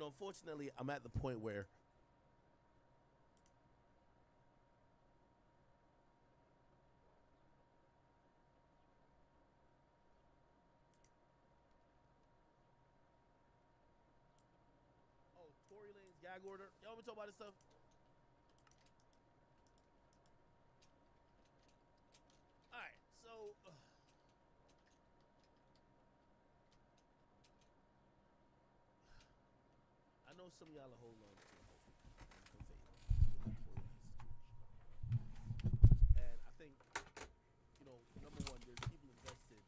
Unfortunately, I'm at the point where Tory Lane's gag order. Y'all want me to talk about this stuff? All right, so I know some of y'all are holding on to hope faith with the Tory Lane situation, and I think number one, there's people invested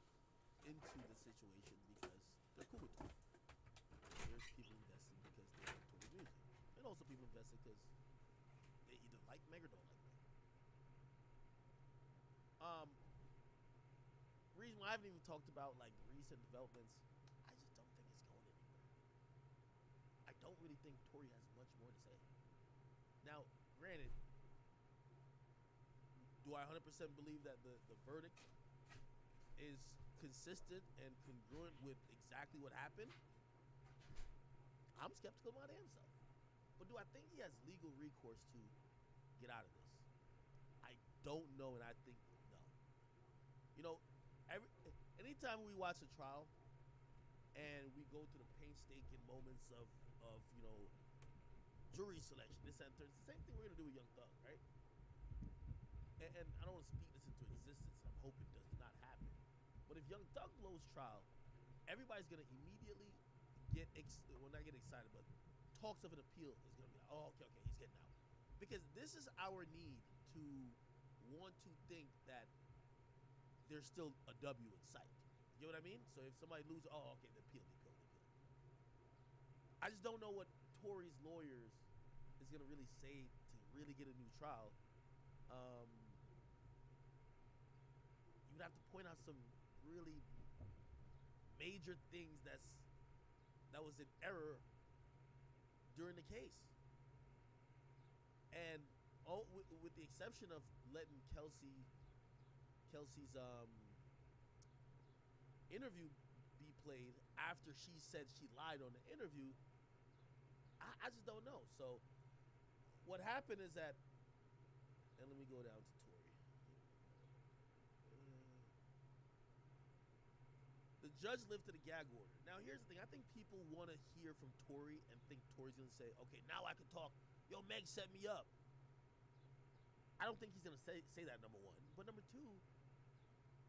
into the situation because they're cool with Tory. There's people invested because they like Tory music, and also people invested because they either like Meg or don't like Meg. Reason why I haven't even talked about like recent developments, I just don't think it's going anywhere. I don't really think Tory has much more to say. Now, granted, do I 100% believe that the verdict is consistent and congruent with exactly what happened? I'm skeptical of my damn self. But do I think he has legal recourse to get out of this? I don't know, and I think no. Anytime we watch a trial and we go through the painstaking moments of jury selection, this and that, it's the same thing we're gonna do with Young Thug, right? And I don't want to speak this into existence. I'm hoping it does not happen. But if Young Thug blows trial, everybody's gonna immediately not get excited, but talks of an appeal is gonna be like, oh, okay, he's getting out, because this is our need to want to think that there's still a W in sight. You know what I mean? So if somebody loses, oh, okay, the appeal. I just don't know what Tory's lawyers is gonna really say to really get a new trial. You would have to point out some really major things that was in error during the case, and with the exception of letting Kelsey's interview be played after she said she lied on the interview, I just don't know. So what happened is that, and let me go down to Tory. The judge lifted a gag order. Now here's the thing. I think people want to hear from Tory and think Tory's going to say, okay, now I can talk. Yo, Meg set me up. I don't think he's going to say that, number one. But number two,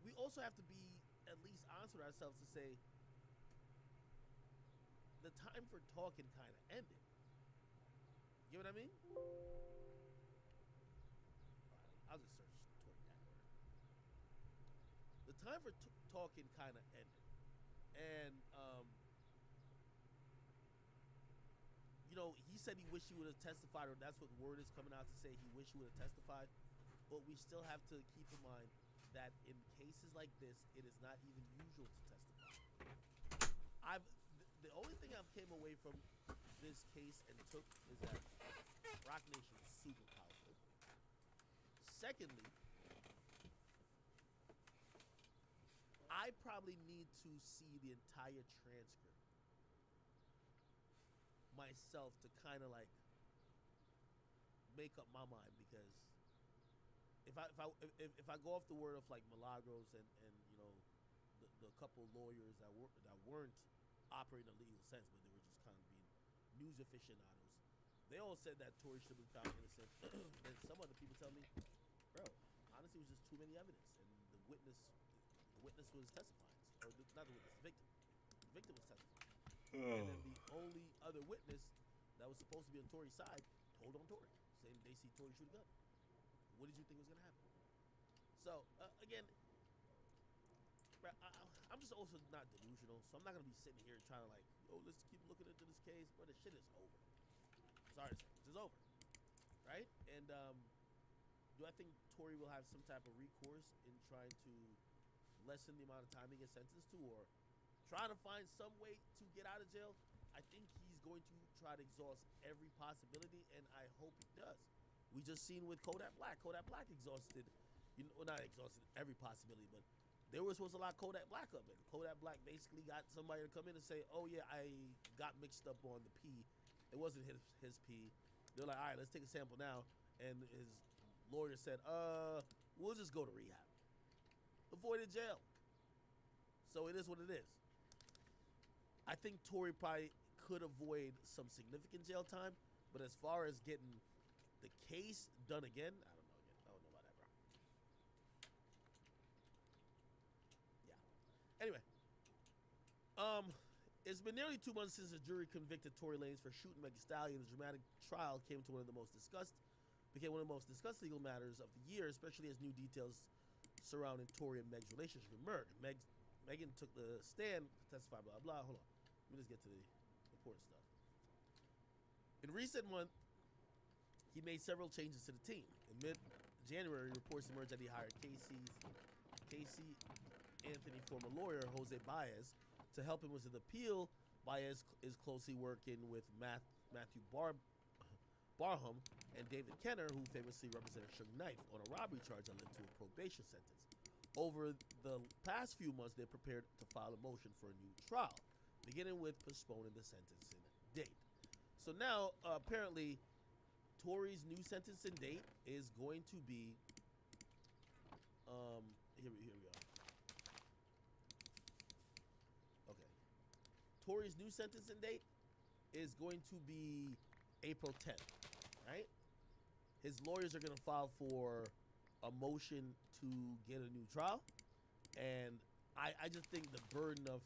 we also have to be at least honest with ourselves to say the time for talking kind of ended. You know what I mean? I'll just search Tory gag order. The time for talking kind of ended. And, he said he wished he would have testified, or that's what word is coming out to say, he wished he would have testified. But we still have to keep in mind that in cases like this, it is not even usual to testify. The only thing I've came away from this case and took is that Rock Nation is super powerful. Secondly, I probably need to see the entire transcript myself to kind of like make up my mind, because if I go off the word of like Milagros and the couple lawyers that weren't operating in a legal sense, but they were just kind of being news aficionados, they all said that Tory should have been found innocent. And some other people tell me, bro, honestly, it was just too many evidence, and the witness was testifying, or not the witness, the victim was testifying. And then the only other witness that was supposed to be on Tory's side told on Tory, saying they see Tory shoot a gun. What did you think was going to happen? So, again, I'm just also not delusional, so I'm not going to be sitting here trying to like, let's keep looking into this case, but the shit is over. Sorry to say, it's just over, right? And do I think Tory will have some type of recourse in trying to lessen the amount of time he gets sentenced to, or trying to find some way to get out of jail? I think he's going to try to exhaust every possibility, and I hope he does. We just seen with Kodak Black. Kodak Black exhausted, not exhausted every possibility, but they were supposed to lock Kodak Black up, and Kodak Black basically got somebody to come in and say, "Oh yeah, I got mixed up on the pee. It wasn't his pee." They're like, "All right, let's take a sample now." And his lawyer said, we'll just go to rehab." Avoided jail. So it is what it is. I think Tory probably could avoid some significant jail time, but as far as getting the case done again, I don't know about that, bro. Yeah. Anyway, it's been nearly 2 months since the jury convicted Tory Lanez for shooting Megan Thee Stallion. The dramatic trial became one of the most discussed legal matters of the year, especially as new details surrounding Tory and Meg's relationship emerged. Megan took the stand to testify, blah, blah. Hold on. Let me just get to the important stuff. In recent months, he made several changes to the team. In mid-January, reports emerged that he hired Casey Anthony, former lawyer Jose Baez, to help him with his appeal. Baez is closely working with Matthew Barham and David Kenner, who famously represented Suge Knight on a robbery charge that led to a probation sentence. Over the past few months, they prepared to file a motion for a new trial, beginning with postponing the sentencing date. So now, apparently, Tory's new sentencing date is going to be, here we go. Okay. Tory's new sentencing date is going to be April 10th, right? His lawyers are going to file for a motion to get a new trial. And I just think the burden of,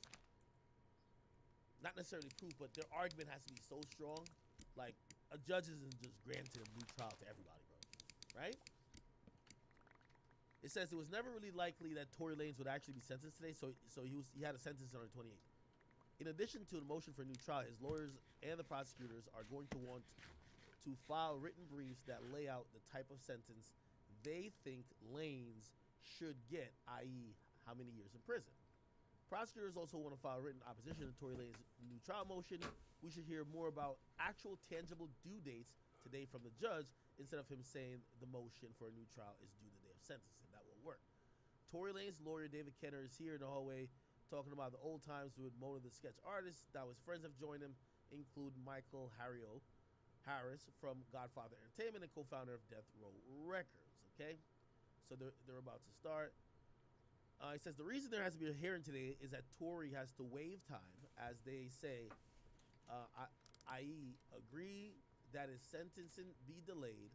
not necessarily proof, but their argument has to be so strong. Like, a judge isn't just granting a new trial to everybody, bro. Right? It says it was never really likely that Tory Lanez would actually be sentenced today, so he had a sentence on the 28th. In addition to the motion for a new trial, his lawyers and the prosecutors are going to want to file written briefs that lay out the type of sentence they think Lanez should get, i.e., how many years in prison. Prosecutors also want to file written opposition to Tory Lanez's new trial motion. We should hear more about actual tangible due dates today from the judge instead of him saying the motion for a new trial is due the day of sentencing. That will work. Tory Lanez's lawyer, David Kenner, is here in the hallway talking about the old times with Mona the sketch artist. Now his friends have joined him, including Michael Harris from Godfather Entertainment and co-founder of Death Row Records. Okay, so they're about to start. He says the reason there has to be a hearing today is that Tory has to waive time, as they say, i.e., agree that his sentencing be delayed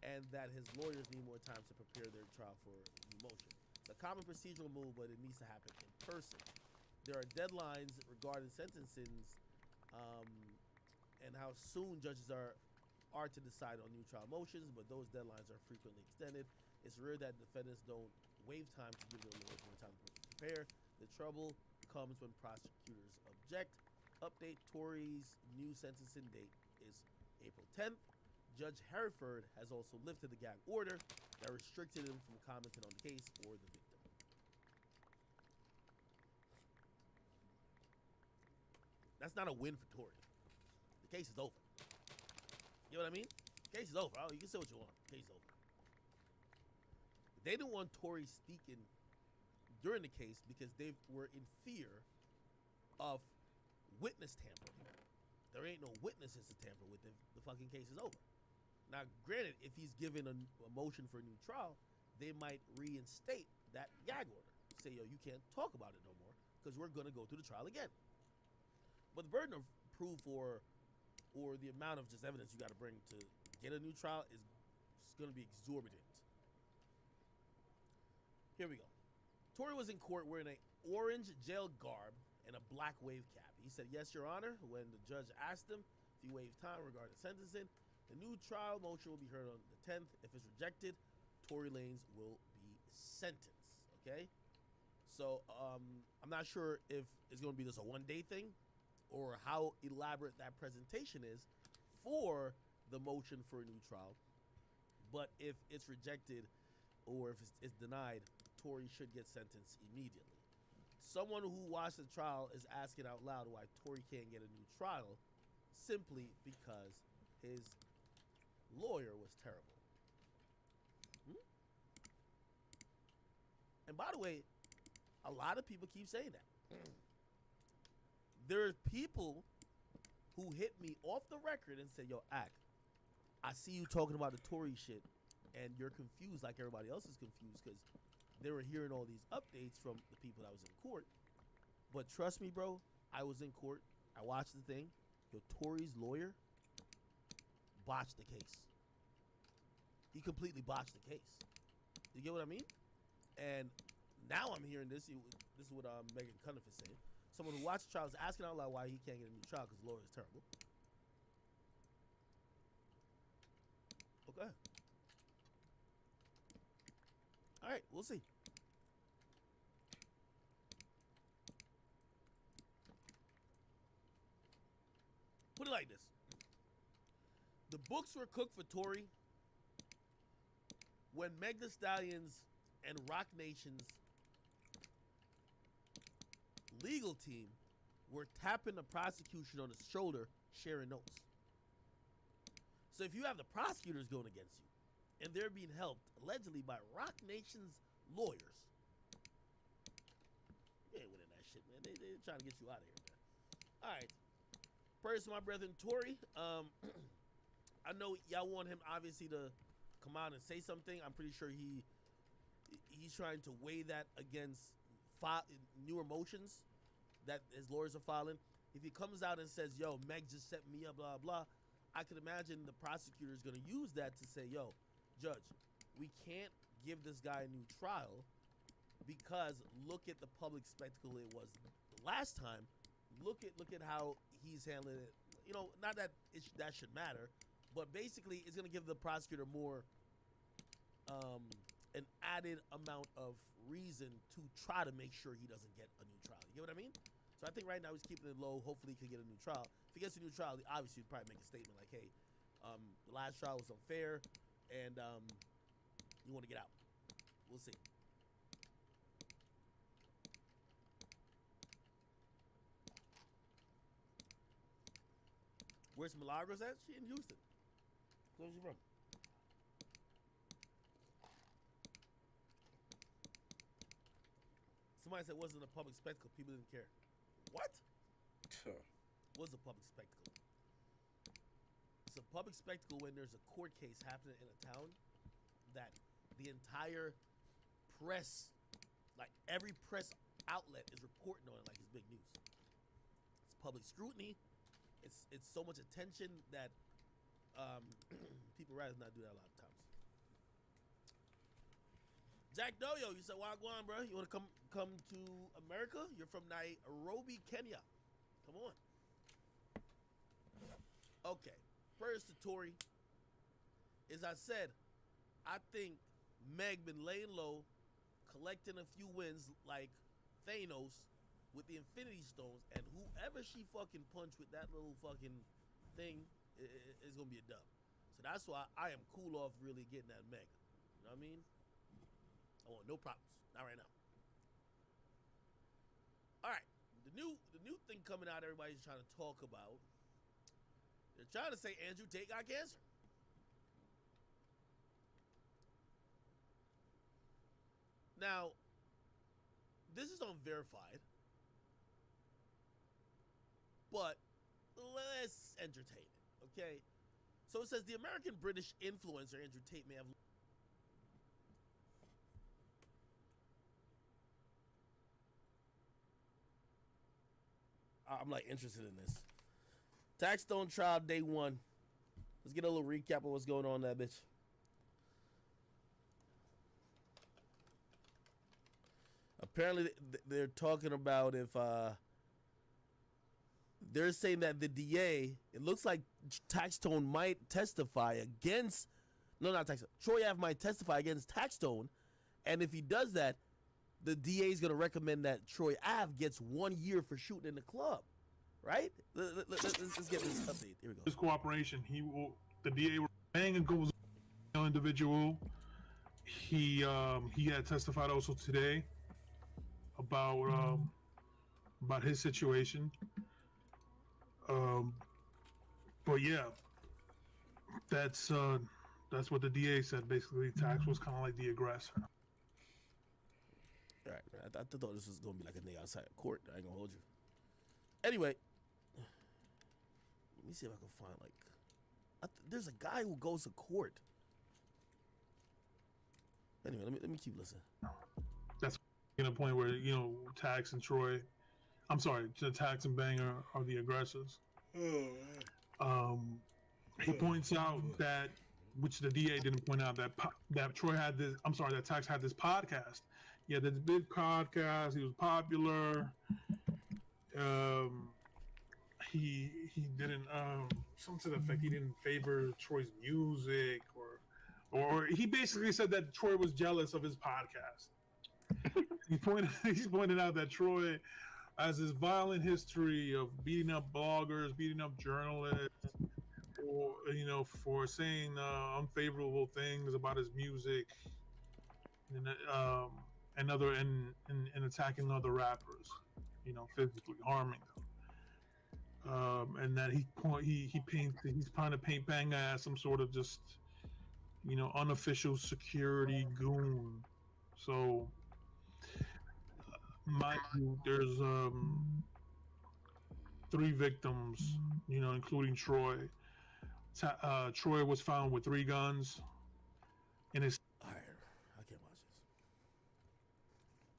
and that his lawyers need more time to prepare their trial for new motion. It's a common procedural move, but it needs to happen in person. There are deadlines regarding sentencings and how soon judges are to decide on new trial motions, but those deadlines are frequently extended. It's rare that defendants don't waive time to give their lawyers more time to prepare. The trouble comes when prosecutors object. Update: Tory's new sentencing date is April 10th. Judge Hereford has also lifted the gag order that restricted him from commenting on the case or the victim. That's not a win for Tory. The case is over. You know what I mean? The case is over. Oh, you can say what you want. The case is over. They didn't want Tory speaking during the case because they were in fear of witness tampering. There ain't no witnesses to tamper with. The fucking case is over. Now, granted, if he's given a motion for a new trial, they might reinstate that gag order. Say, yo, you can't talk about it no more because we're going to go through the trial again. But the burden of proof or the amount of just evidence you got to bring to get a new trial is going to be exorbitant. Here we go. Tory was in court wearing an orange jail garb and a black wave cap. He said, "Yes, Your Honor," when the judge asked him if he waived time regarding sentencing. The new trial motion will be heard on the 10th. If it's rejected, Tory Lanez will be sentenced. Okay? So, I'm not sure if it's going to be just a one-day thing or how elaborate that presentation is for the motion for a new trial. But if it's rejected or if it's denied, Tory should get sentenced immediately. Someone who watched the trial is asking out loud why Tory can't get a new trial simply because his lawyer was terrible. And by the way, A lot of people keep saying that. There are people who hit me off the record and say, yo, Ak, I see you talking about the Tory shit and you're confused like everybody else is confused because they were hearing all these updates from the people that was in court. But trust me, bro, I was in court. I watched the thing. Yo, Tory's lawyer botched the case. He completely botched the case. You get what I mean? And now I'm hearing this. This is what Megan Cunliffe is saying. Someone who watched the trial is asking out loud why he can't get a new trial because the lawyer is terrible. Okay. All right, we'll see. Put it like this. The books were cooked for Tory when Meg Thee Stallion's and Rock Nation's legal team were tapping the prosecution on the shoulder, sharing notes. So if you have the prosecutors going against you, and they're being helped allegedly by Rock Nation's lawyers, you ain't winning that shit, man. They're trying to get you out of here, man. All right. Prayers to my brethren, Tory. I know y'all want him obviously to come out and say something. I'm pretty sure he's trying to weigh that against new emotions that his lawyers are filing. If he comes out and says, yo, Meg just set me up, blah, blah, I could imagine the prosecutor is going to use that to say, yo, judge, we can't give this guy a new trial because look at the public spectacle it was last time. Look at how he's handling it. You know, not that that should matter, but basically it's going to give the prosecutor more an added amount of reason to try to make sure he doesn't get a new trial. You get what I mean? So I think right now he's keeping it low. Hopefully he can get a new trial. If he gets a new trial, obviously he'd probably make a statement like, hey, the last trial was unfair and you want to get out. We'll see. Where's Milagros at? She in Houston. Where's she from? Somebody said it wasn't a public spectacle. People didn't care. What? Was a public spectacle. It's a public spectacle when there's a court case happening in a town that the entire press, like every press outlet is reporting on it like it's big news. It's public scrutiny. It's so much attention that people rather not do that a lot of times. Jack Doyo, you said, Wagwan, bro. You want to come to America? You're from Nairobi, Kenya. Come on. Okay. First to Tory. As I said, I think Meg been laying low, collecting a few wins like Thanos with the Infinity Stones, and whoever she fucking punched with that little fucking thing is going to be a dub. So that's why I am cool off really getting that Meg. You know what I mean? I want no problems. Not right now. All right. The new thing coming out everybody's trying to talk about. They're trying to say Andrew Tate got cancer. Now, this is unverified, but let's entertain it, okay? So it says the American British influencer Andrew Tate may have. I'm like interested in this. Taxstone trial day one. Let's get a little recap of what's going on in that bitch. Apparently, they're talking about if they're saying that the DA, it looks like Taxstone might testify against, no, not Taxstone, Troy Ave might testify against Taxstone, and if he does that, the DA is going to recommend that Troy Ave gets 1 year for shooting in the club, right? Let's get this update. Here we go. His cooperation, the DA will bang and goes on individual. He had testified also today about his situation. But yeah, that's what the DA said. Basically, Tax was kind of like the aggressor. All right, I thought this was gonna be like a nigga outside of court. I ain't gonna hold you. Anyway, let me see if I can find like. There's a guy who goes to court. Anyway, let me keep listening. That's in a point where Tax and Troy, I'm sorry, Tax and Banger are the aggressors. He points out that, which the DA didn't point out, that Troy had this. I'm sorry, that Tax had this podcast. Yeah, this big podcast. He was popular. He didn't something to the effect he didn't favor Troy's music, or he basically said that Troy was jealous of his podcast. He's pointed out that Troy has this violent history of beating up bloggers, beating up journalists, or for saying unfavorable things about his music, and attacking other rappers, physically harming them. And that he's trying to paint Banga as some sort of just unofficial security goon. So mind you, there's 3 victims, including Troy. Troy was found with 3 guns in his. All right, I can't watch this.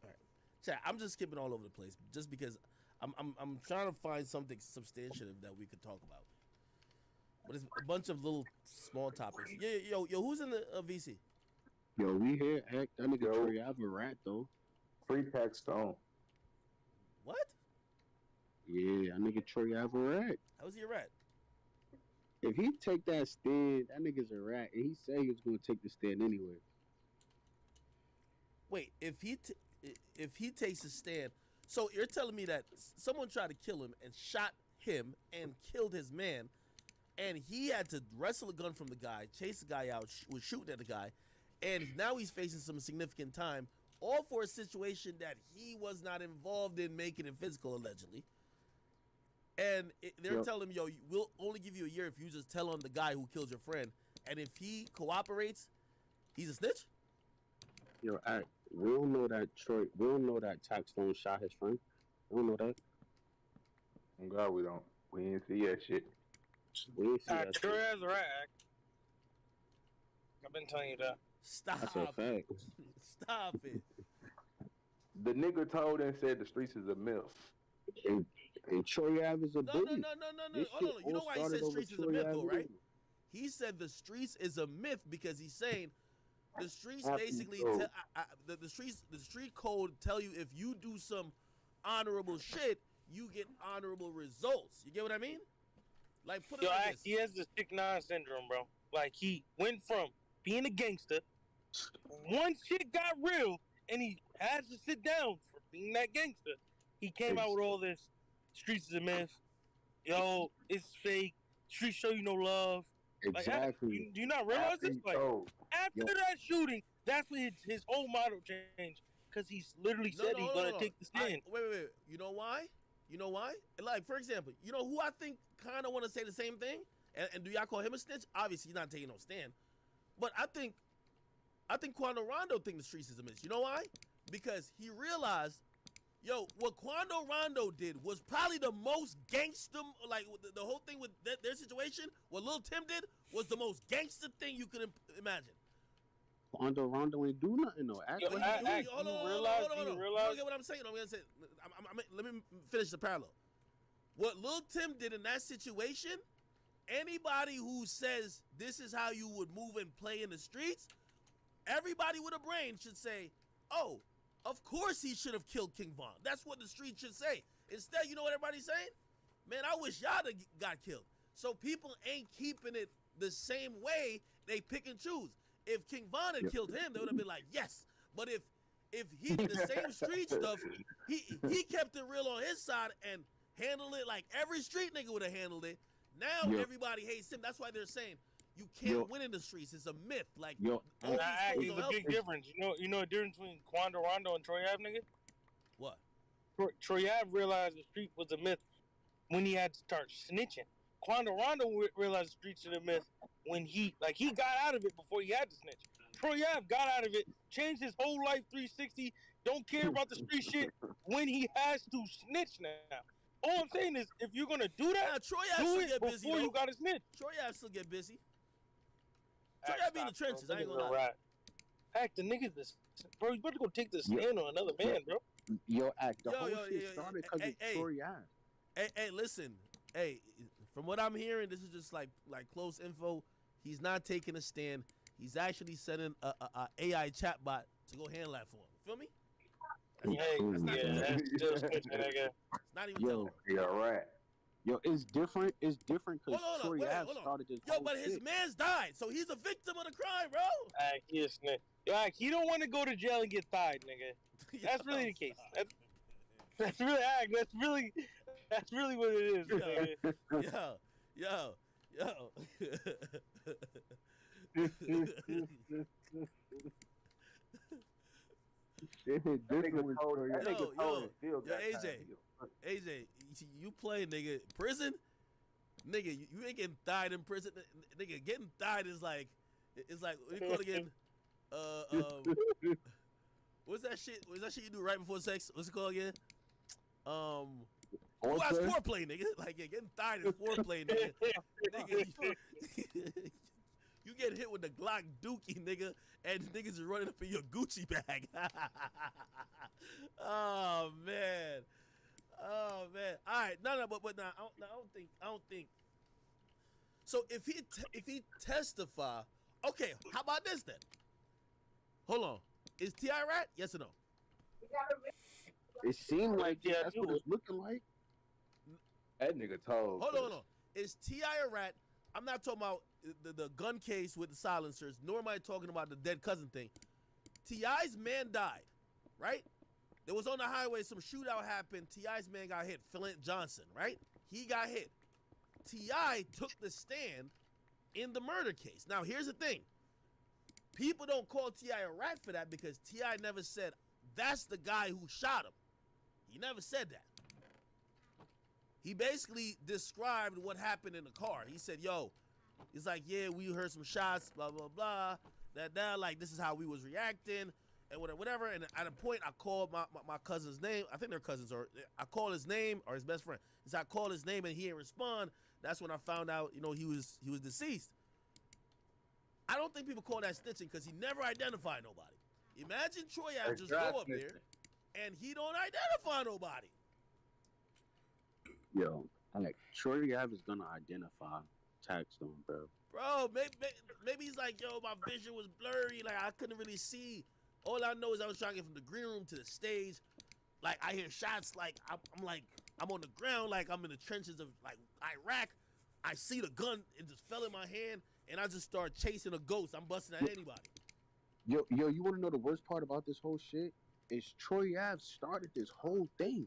All right, chat. I'm just skipping all over the place just because I'm trying to find something substantive that we could talk about. But it's a bunch of little small topics. Yo, who's in the VC? Yo, we here. Heck, that nigga Troy have a rat though. Free Pack Stone. What? Yeah, that nigga Troy have a rat. How's he a rat? If he take that stand, that nigga's a rat, and he said he was gonna take the stand anyway. Wait, if he takes a stand, so you're telling me that someone tried to kill him and shot him and killed his man, and he had to wrestle a gun from the guy, chase the guy out, was shooting at the guy, and now he's facing some significant time, all for a situation that he was not involved in making it physical, allegedly. And they're telling him, yo, we'll only give you a year if you just tell on the guy who killed your friend. And if he cooperates, he's a snitch? Yo, we don't know that we don't know that Tax Stone shot his friend. We don't know that. Oh God, we don't. We didn't see that shit. We didn't see that Troy shit. has a rat. I've been telling you that. Stop. That's a fact. Stop it. The nigga told and said the streets is a myth. And Troy Ave is a bully. No. Hold on. You know why he said streets is a myth, though, right? He said the streets is a myth because he's saying the streets basically the street code tell you if you do some honorable shit, you get honorable results. You get what I mean? Like put it like this. He has the 6'9" syndrome, bro. Like he went from being a gangster, one shit got real, and he had to sit down for being that gangster. He came out with all this. Streets is a myth. Yo, it's fake. Streets show you no love. Exactly. Like, do you not realize this? Like, after that shooting, that's when his whole motto changed. Because he's literally said he's going to take the stand. Wait. You know why? Like, for example, you know who I think kind of want to say the same thing? And do y'all call him a snitch? Obviously, he's not taking no stand. But I think Quando Rondo think the streets is a myth. You know why? Because he realized, yo, what Quando Rondo did was probably the most gangster, like the whole thing with their situation, what Lil Tim did was the most gangster thing you could imagine. Quando Rondo ain't do nothing though. You realize? You don't get what I'm saying? Let me finish the parallel. What Lil Tim did in that situation, anybody who says this is how you would move and play in the streets, everybody with a brain should say, oh, of course he should have killed King Von. That's what the street should say. Instead, you know what everybody's saying? Man, I wish y'all got killed. So people ain't keeping it the same way. They pick and choose. If King Von had killed him, they would have been like, yes. But if he did the same street stuff, he kept it real on his side and handled it like every street nigga would have handled it. Now everybody hates him. That's why they're saying you can't win in the streets. It's a myth. Like, there's a big difference. You know the difference between Quando Rondo and Troy Ave, nigga? What? Troy Ave realized the street was a myth when he had to start snitching. Quando Rondo realized the streets are a myth when he got out of it before he had to snitch. Troy Ave got out of it, changed his whole life 360, don't care about the street shit when he has to snitch now. All I'm saying is, if you're gonna do that, Nah, Troy Ave do still it get busy, before though. you gotta snitch. Troy Ave still get busy. Troy Ave be in the trenches. I ain't gonna lie. Heck, the niggas, bro, you better go take the stand on another man, bro. Yo, act. The Yo, whole yo, shit yo, started because hey, of hey. Troy Ave. Hey, listen. Hey, from what I'm hearing, this is just like close info. He's not taking a stand. He's actually sending a AI chatbot to go handle that for him. Feel me? That's still snitching, nigga. It's not even Yo, telling. Yeah, right. Yo, it's different. It's different because Hold on, Troy wait, Ave hold on. started this Yo, whole but his shit. man's died, so he's a victim of the crime, bro. He a snitch. Yo, he don't want to go to jail and get tied, nigga. That's really the case. That's really what it is. Nigga. Yo. Yo, AJ, you play, nigga. Prison? Nigga, you ain't getting tied in prison. Nigga, getting tied is like, it's like, what do you call it again? What's that shit? What's that shit you do right before sex? What's it called again? That's foreplay, nigga. Like, yeah, getting tied is foreplay, nigga. Nigga, you get hit with the Glock Dookie, nigga, and niggas are running up in your Gucci bag. Oh man. All right, no, but I don't think. So if he testify, okay, how about this then? Hold on, is T.I. rat? Yes or no? It seemed like that's what it's looking like. That nigga told. Hold on. Is T.I. a rat? I'm not talking about the gun case with the silencers, nor am I talking about the dead cousin thing. T.I.'s man died, right? There was on the highway, some shootout happened. T.I.'s man got hit, Flint Johnson, right? He got hit. T.I. took the stand in the murder case. Now, here's the thing. People don't call T.I. a rat for that because T.I. never said, that's the guy who shot him. He never said that. He basically described what happened in the car. He said, yo, he's like, yeah, we heard some shots, blah, blah, blah. That, like, this is how we was reacting. And whatever, and at a point I called my cousin's name. I think they're cousins, or I called his name or his best friend. So I called his name and he didn't respond. That's when I found out, he was deceased. I don't think people call that snitching because he never identified nobody. Imagine Troy Ave just go up there and he don't identify nobody. Yo, like Troy Ave is gonna identify Taxstone, bro. Bro, maybe he's like, yo, my vision was blurry, like I couldn't really see. All I know is I was trying to get from the green room to the stage. Like, I hear shots, like, I'm on the ground, like I'm in the trenches of, like, Iraq. I see the gun, it just fell in my hand, and I just start chasing a ghost. I'm busting at anybody. Yo, you want to know the worst part about this whole shit? Is Troy Ave started this whole thing.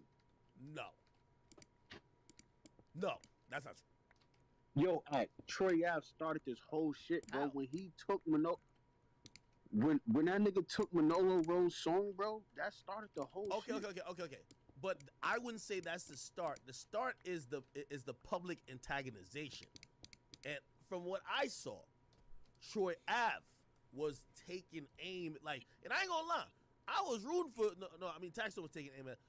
No, that's not true. Yo, Troy Ave started this whole shit, bro. How? When he took when that nigga took Manolo Rose's song, bro, that started the whole shit. Okay. But I wouldn't say that's the start. The start is the public antagonization. And from what I saw, Troy Ave was taking aim, like, and I ain't gonna lie, I was rooting for Taxstone was taking aim at.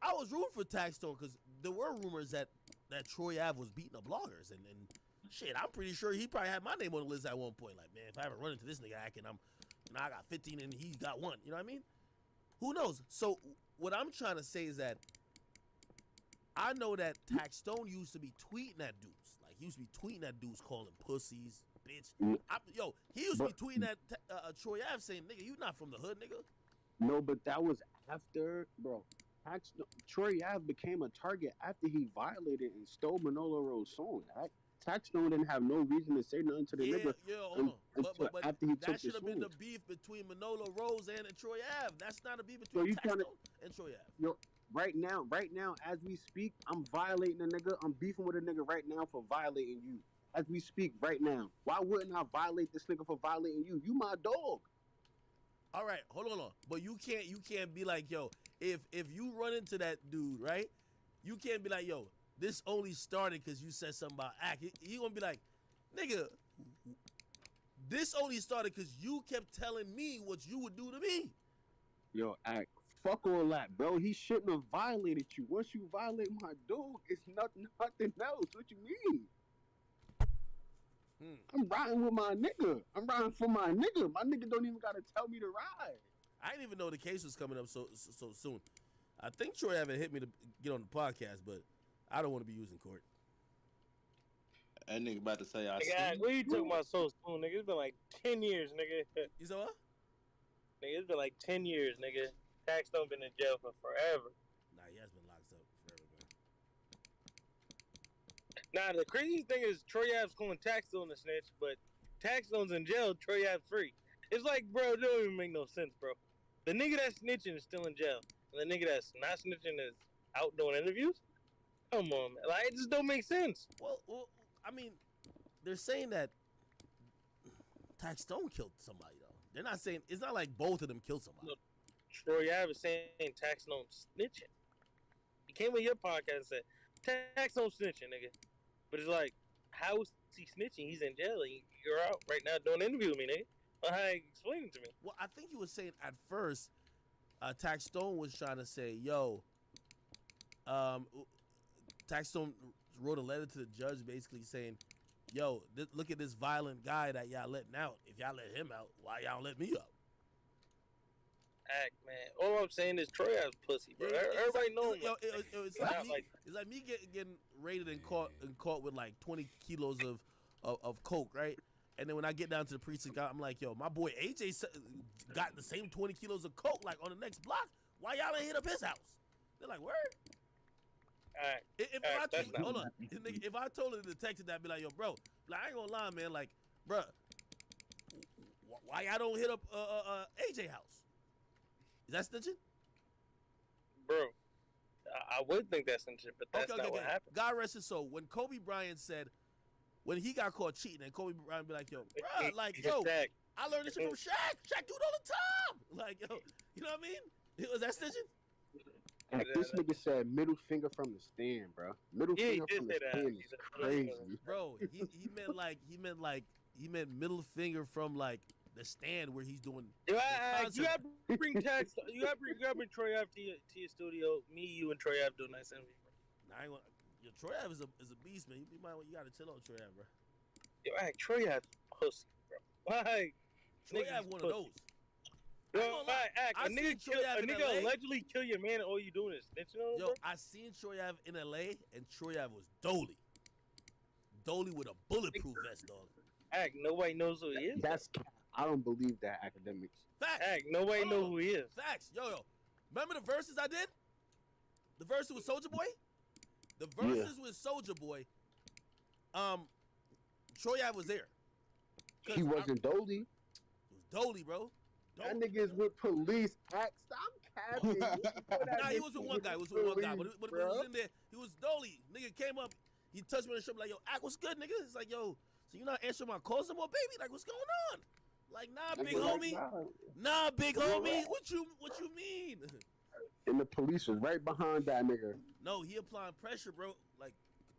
I was rooting for Taxstone because there were rumors that Troy Ave was beating up bloggers and shit. I'm pretty sure he probably had my name on the list at one point. Like, man, if I ever run into this nigga acting, I got 15 and he got 1. You know what I mean? Who knows? So what I'm trying to say is that I know that Taxstone used to be tweeting at dudes. Like, he used to be tweeting at dudes, calling them pussies, bitch. He used to be tweeting at Troy Ave saying, nigga, you not from the hood, nigga. No, but that was after, bro. Troy Ave became a target after he violated and stole Manolo Rose's song. Taxstone didn't have no reason to say nothing to the nigga hold on. But after he took that the should have been song. the beef between Manolo Rose and Troy Ave. That's not a beef between Taxstone and Troy Ave. Yo, right now, as we speak, I'm violating a nigga. I'm beefing with a nigga right now for violating you. As we speak right now. Why wouldn't I violate this nigga for violating you? You my dog. All right, hold on. But you can't be like, yo, if you run into that dude, right? You can't be like, yo, this only started because you said something about act. You gonna be like, nigga, This only started because you kept telling me what you would do to me. Yo, act. Fuck all that, bro. He shouldn't have violated you. Once you violate my dude, it's nothing else. What you mean? I'm riding with my nigga. I'm riding for my nigga. My nigga don't even gotta tell me to ride. I didn't even know the case was coming up so soon. I think Troy haven't hit me to get on the podcast, but I don't want to be using court. That nigga about to say I Nigga, seen. what you talking about so soon, nigga? It's been like 10 years, nigga. You said what? Nigga, it's been like 10 years, nigga. Tax don't been in jail for forever. Nah, he has been locked up forever, man. Nah, the crazy thing is Troy Ave's calling Tax Stone a snitch, but Tax Stone's in jail, Troy Ave's free. It's like, bro, it don't even make no sense, bro. The nigga that's snitching is still in jail, and the nigga that's not snitching is out doing interviews? Come on, man. Like, it just don't make sense. Well, I mean, they're saying that Tax Stone killed somebody, though. They're not saying, it's not like both of them killed somebody. Look, Troy Ave is saying Tax Stone snitching. He came on your podcast and said, Tax Stone snitching, nigga. But it's like, how is he snitching? He's in jail. You're out right now doing an interview with me, nigga. Explain it to me. Well, I think he was saying at first, Tax Stone was trying to say, yo, Tax Stone wrote a letter to the judge basically saying, yo, look at this violent guy that y'all letting out. If y'all let him out, why y'all let me out? Act, man. All I'm saying is Troy has pussy, bro. Everybody knows. It's like me getting raided and caught with like 20 kilos of coke, right? And then when I get down to the precinct, I'm like, yo, my boy AJ got the same 20 kilos of coke like on the next block. Why y'all ain't hit up his house? They're like, word. Alright. If I told the detective that, I'd be like, yo, bro, like, I ain't gonna lie, man, like, bro, why y'all don't hit up AJ house? Is that snitching? Bro, I would think that's snitching, but that's not what happened. God rest his soul. When Kobe Bryant said, when he got caught cheating, and Kobe Bryant be like, yo, bro, like, yo, I learned this shit from Shaq. Shaq do it all the time. Like, yo, you know what I mean? Was that snitching? Like, this nigga said middle finger from the stand, bro. Middle finger from the stand is crazy. Bro, he meant middle finger from like the stand where he's doing. You gotta bring Tax. You gotta bring Troy Ave to your studio. Me, you, and Troy Ave do a nice interview. Nah, I ain't gonna. Yo, Troy Ave is a beast, man. You gotta chill out, Troy Ave, bro. Yo, Troy Ave pussy, bro. Like, Troy Ave one of those. Yo, a nigga allegedly kill your man, and all you doing is snitching on him, bro? I seen Troy Ave in LA, and Troy Ave was Dolly. Dolly with a bulletproof vest, dog. Nobody knows who he is. I don't believe that, academics. Facts. Nobody knows who he is. Facts. Yo. Remember the verses I did? The verses with Soulja Boy? The verses with Soulja Boy, Troy Ave was there. He wasn't Dolly. It was Dolly, bro. That nigga is with police. Stop capping. Nah, he was with one guy. But it was in there. He was Dolly. Nigga came up. He touched me on the shoulder like, yo, Ack, what's good, nigga? It's like, yo, so you not answering my calls no more, baby? Like, what's going on? Like, nah, big homie. Nah, big homie. What you mean? And the police was right behind that nigga. No, he applying pressure, bro. Like,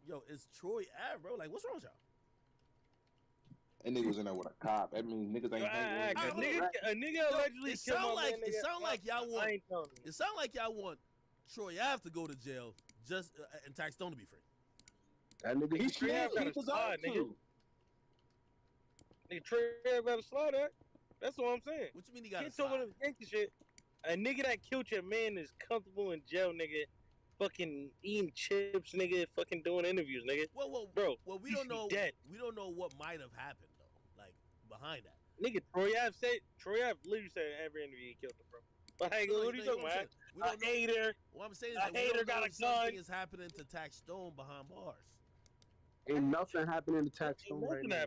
yo, it's Troy Ave, bro. Like, what's wrong with y'all? That nigga was in there with a cop. That means niggas ain't a nigga allegedly killed my man. It sound like y'all want. It sound like y'all want Troy Ave to go to jail just and Tax Stone to be free. That nigga, he was on nigga. Nigga, Troy Ave got a slide at. That's what I'm saying. What you mean he got a slide? Talking gangster shit. A nigga that killed your man is comfortable in jail, nigga. Fucking eating chips, nigga. Fucking doing interviews, nigga. Bro. Well, we don't know. We don't know what might have happened though. Like behind that. Nigga, Troy Ave literally said in every interview he killed him, bro. Like, what are you talking about? We don't know. Hater. What I'm saying is that we don't know if something is happening to Tax Stone behind bars. Ain't nothing happening to Tax Stone right now.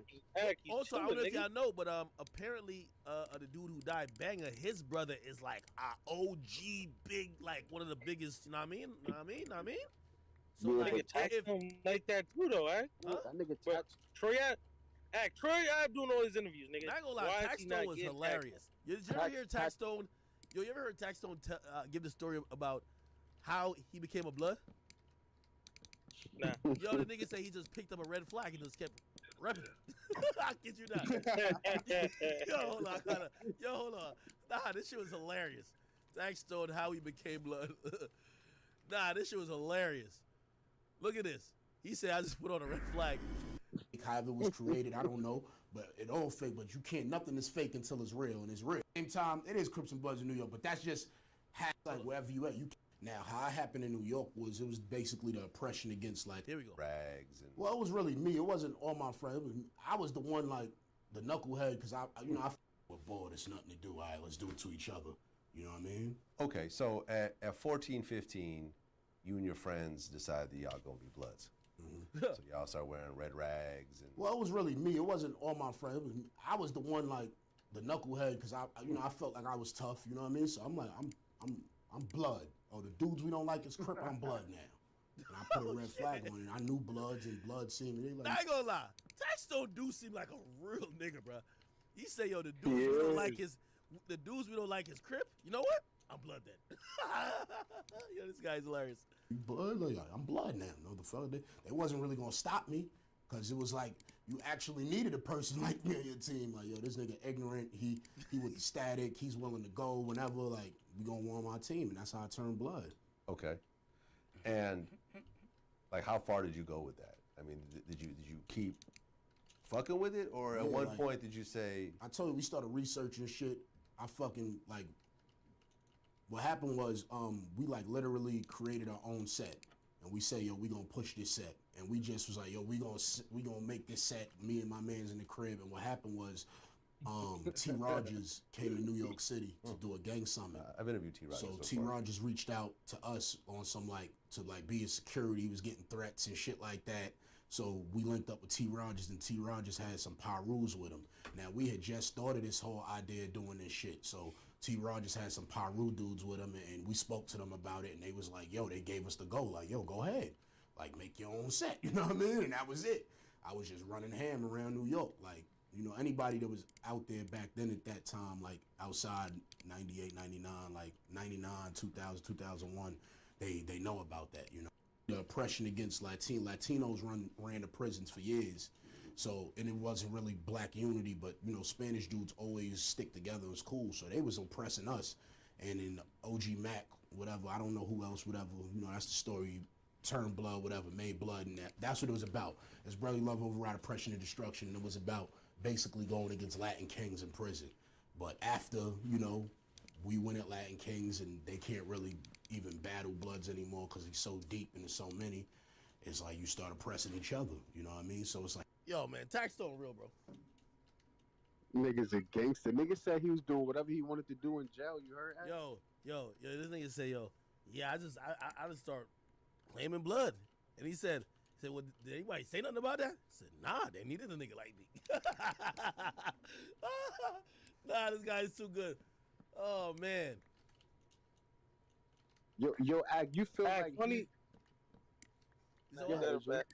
Also, I don't know if y'all know, but apparently, the dude who died, Banger, his brother is like a OG big, like one of the biggest. You know what I mean? So like, Tax Stone like that too, though, eh? That nigga Tax. Troy Ave doing all his interviews, nigga. I ain't gonna lie, Tax Stone was hilarious. Did you ever hear Tax Stone? Yo, you ever heard Tax Stone give the story about how he became a blood? Nah. Yo, the nigga say he just picked up a red flag and just kept repping it. I kid you not. Yo, hold on. Hold on. Nah, this shit was hilarious. Tax Stone, how he became blood. Nah, this shit was hilarious. Look at this. He said, I just put on a red flag. However it was created, I don't know, but it all fake. But you can't. Nothing is fake until it's real, and it's real. Same time, it is Crips and Bloods in New York, but that's just like wherever you at. You now how it happened in New York was it was basically the oppression against like Here we go. Rags and well, it was really me. It wasn't all my friends. I was the one like the knucklehead because I we're bored. It's nothing to do. All right, let's do it to each other. You know what I mean? okay. So at 14, 15, you and your friends decide that y'all gonna be Bloods. So y'all start wearing red rags and Well, it was really me. It wasn't all my friends. I was the one like the knucklehead because I felt like I was tough. You know what I mean? So I'm like I'm blood. Oh, the dudes we don't like is Crip. I'm blood now. And I put a red flag on it. I knew Bloods and Blood seen me. They like, I ain't gonna lie. Tax Stone do seem like a real nigga, bro. He say, yo, the dudes we don't like his Crip. You know what? I'm blood then. Yo, this guy's hilarious. Blood, like, I'm blood now. No, the fella, they wasn't really gonna stop me because it was like you actually needed a person like me on your team. Like, yo, this nigga ignorant. He with the static. He's willing to go whenever. Like, we gonna warm our team, and that's how I turned blood. okay. And like, how far did you go with that? I mean, did you keep fucking with it, or at Yeah, one like- point did you say, I told you we started researching shit. I fucking like. What happened was we like literally created our own set, and we say, yo, we gonna push this set, and we just was like, yo, we gonna make this set. Me and my man's in the crib, and what happened was T. Rogers came to New York City to do a gang summit. I've interviewed T. Rogers. So T. far. Rogers reached out to us on some to be a security. He was getting threats and shit like that. So we linked up with T. Rogers, and T. Rogers had some Pyrus with him. Now we had just started this whole idea of doing this shit. So T. Rogers had some Pyru dudes with him, and we spoke to them about it, and they was like, yo, they gave us the go. Like, yo, go ahead. Like, make your own set. You know what I mean? And that was it. I was just running ham around New York. Like, you know, anybody that was out there back then at that time, like outside 98, 99, like 99, 2000, 2001, they know about that, you know. The oppression against Latinos ran the prisons for years. So, and it wasn't really black unity, but, you know, Spanish dudes always stick together. It was cool. So they was oppressing us. And then OG Mac, whatever, I don't know who else, whatever, you know, that's the story. Turned blood, whatever, made blood, and that's what it was about. It's Brotherly Love, Override, Oppression, and Destruction. And it was about basically going against Latin Kings in prison. But after, you know, we went at Latin Kings, and they can't really even battle Bloods anymore because he's so deep and there's so many. It's like you start oppressing each other, you know what I mean? So it's like, Yo, man, Tax Stone real, bro. Nigga's a gangster. Nigga said he was doing whatever he wanted to do in jail. You heard that? Yo, this nigga say, yo, yeah, I just start claiming blood. And he said, well, did anybody say nothing about that? I said, nah, they needed a nigga like me. Nah, this guy is too good. Oh, man. Yo, Ag, you feel like funny. So Yeah, what?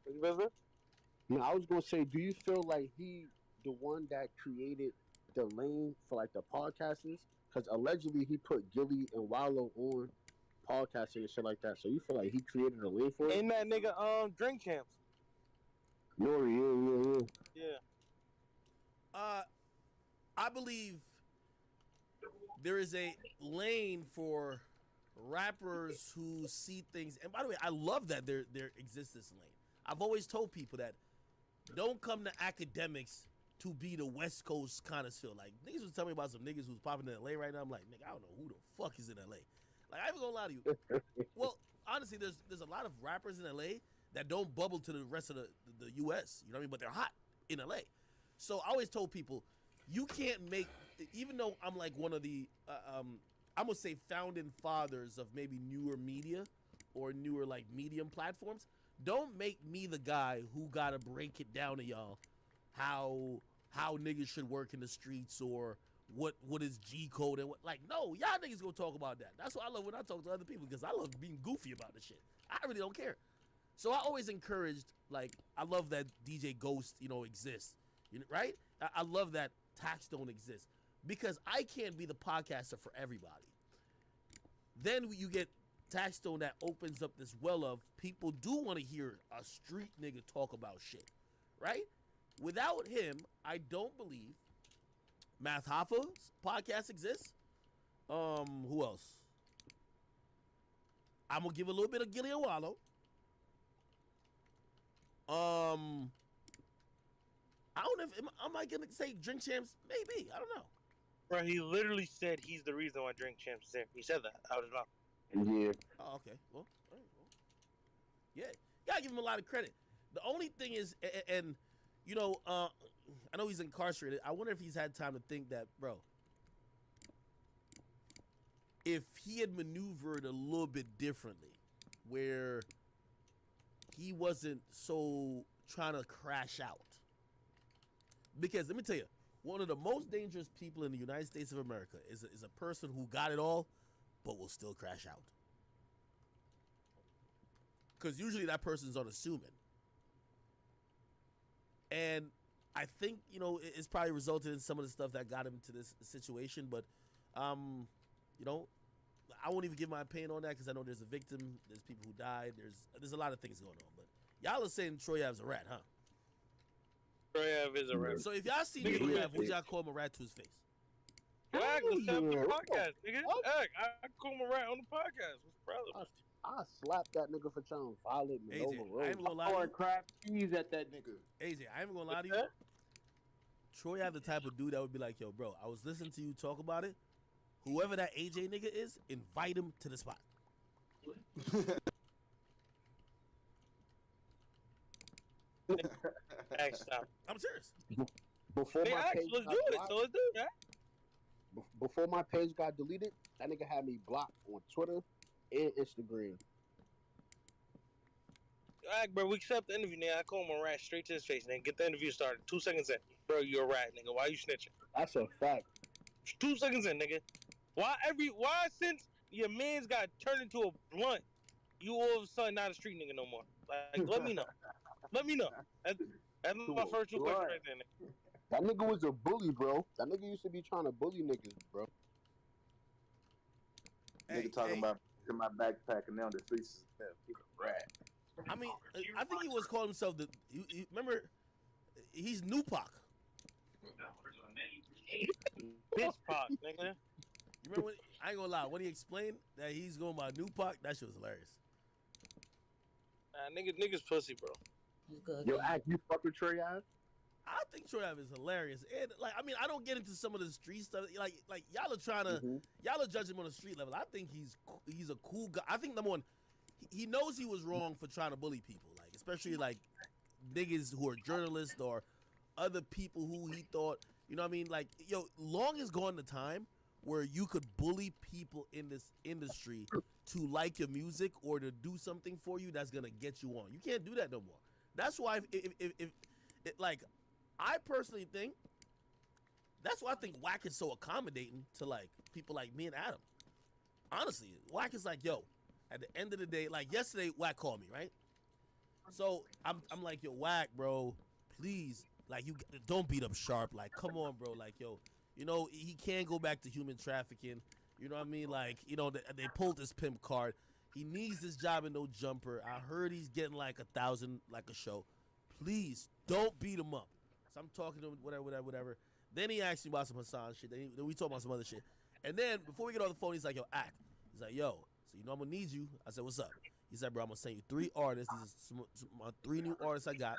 Adrian. No, I was gonna say, do you feel like he the one that created the lane for like the podcasters? Because allegedly he put Gilly and Wallow on podcasting and shit like that. So you feel like he created a lane for it? Ain't that nigga Drink Champs? No, yeah. I believe there is a lane for rappers who see things. And by the way, I love that there exists this lane. I've always told people that don't come to academics to be the West Coast connoisseur. Like, niggas was telling me about some niggas who's popping in LA right now. I'm like, nigga, I don't know who the fuck is in LA. Like, I ain't gonna lie to you. Well, honestly, there's a lot of rappers in LA that don't bubble to the rest of the US. You know what I mean? But they're hot in LA. So I always told people, you can't make, even though I'm like one of the, I'm gonna say founding fathers of maybe newer media or newer like medium platforms, don't make me the guy who gotta break it down to y'all how niggas should work in the streets or what is G code and what. Like, no, y'all niggas gonna talk about that. That's what I love when I talk to other people, because I love being goofy about the shit. I really don't care. So I always encouraged, like, I love that DJ Ghost, you know, exists, you know, right? I love that Tax don't exist, because I can't be the podcaster for everybody. Then you get Tax Stone that opens up this well of people do want to hear a street nigga talk about shit, right? Without him, I don't believe Math Hoffa's podcast exists. Who else? I'm gonna give a little bit of Gilly and Wallow. I don't know if am I gonna say Drink Champs? Maybe, I don't know. Bro, he literally said he's the reason why Drink Champs is there. He said that out of mouth. Yeah. Oh, okay. Well, all right, well. Yeah, gotta give him a lot of credit. The only thing is, and you know, I know he's incarcerated. I wonder if he's had time to think that, bro. If he had maneuvered a little bit differently, where he wasn't so trying to crash out. Because let me tell you, one of the most dangerous people in the United States of America is a person who got it all, but will still crash out. Because usually that person's unassuming. And I think, you know, it's probably resulted in some of the stuff that got him to this situation. But, you know, I won't even give my opinion on that because I know there's a victim, there's people who died, there's a lot of things going on. But y'all are saying Troy Ave's a rat, huh? Troy Ave is a rat. So if y'all see Troy Ave, would y'all call him a rat to his face? Ag, let's have the podcast, nigga. Ag, I call him a rat on the podcast. What's the problem? I slapped that nigga for trying to violate me over AJ, road. I ain't gonna lie to you. crab cheese at that nigga. AJ, I ain't gonna lie to you. Troy Ave the type of dude that would be like, yo, bro, I was listening to you talk about it. Whoever that AJ nigga is, invite him to the spot. Ag, stop. I'm serious. Before Hey, my Ag, page let's got do it. blocked- So let's do it, Ag. Before my page got deleted, that nigga had me blocked on Twitter and Instagram. Ag, bro, we accept the interview, nigga. I call him a rat straight to his face, nigga. Get the interview started. 2 seconds in. Bro, you're a rat, nigga. Why you snitching? That's a fact. 2 seconds in, nigga. Why since your man's got turned into a blunt, you all of a sudden not a street nigga no more? Like, let me know. Let me know. That's my first 2 questions right there, nigga. That nigga was a bully, bro. That nigga used to be trying to bully niggas, bro. Nigga talking about in my backpack and now the streets is he's a rat. I mean, I think he was calling himself remember, he's Nupac. Bitch pop, nigga. You remember when, I ain't gonna lie, when he explained that he's going by Nupac, that shit was hilarious. Niggas pussy, bro. Yo, Act, you fuck with Trey Ave? I think Troy Ave is hilarious, and like, I mean, I don't get into some of the street stuff. Like y'all are trying to, y'all are judging him on a street level. I think he's a cool guy. I think number one, he knows he was wrong for trying to bully people, like especially like niggas who are journalists or other people who he thought, you know what I mean? Like, yo, long is gone the time where you could bully people in this industry to like your music or to do something for you that's gonna get you on. You can't do that no more. That's why if like, I personally think that's why I think Wack is so accommodating to like people like me and Adam. Honestly, Wack is like, yo, at the end of the day, like yesterday, Wack called me, right? So I'm like, yo, Wack, bro, please, like, you don't beat up Sharp. Like, come on, bro. Like, yo, you know, he can't go back to human trafficking. You know what I mean? Like, you know, they pulled his pimp card. He needs this job and no jumper. I heard he's getting like 1,000 like a show. Please don't beat him up. So I'm talking to him, whatever. Then he asked me about some Hassan shit. Then we talk about some other shit. And then before we get on the phone, he's like, yo, Act. He's like, yo, so you know I'm gonna need you. I said, what's up? He said, bro, I'm gonna send you 3 artists. These are my 3 new artists I got.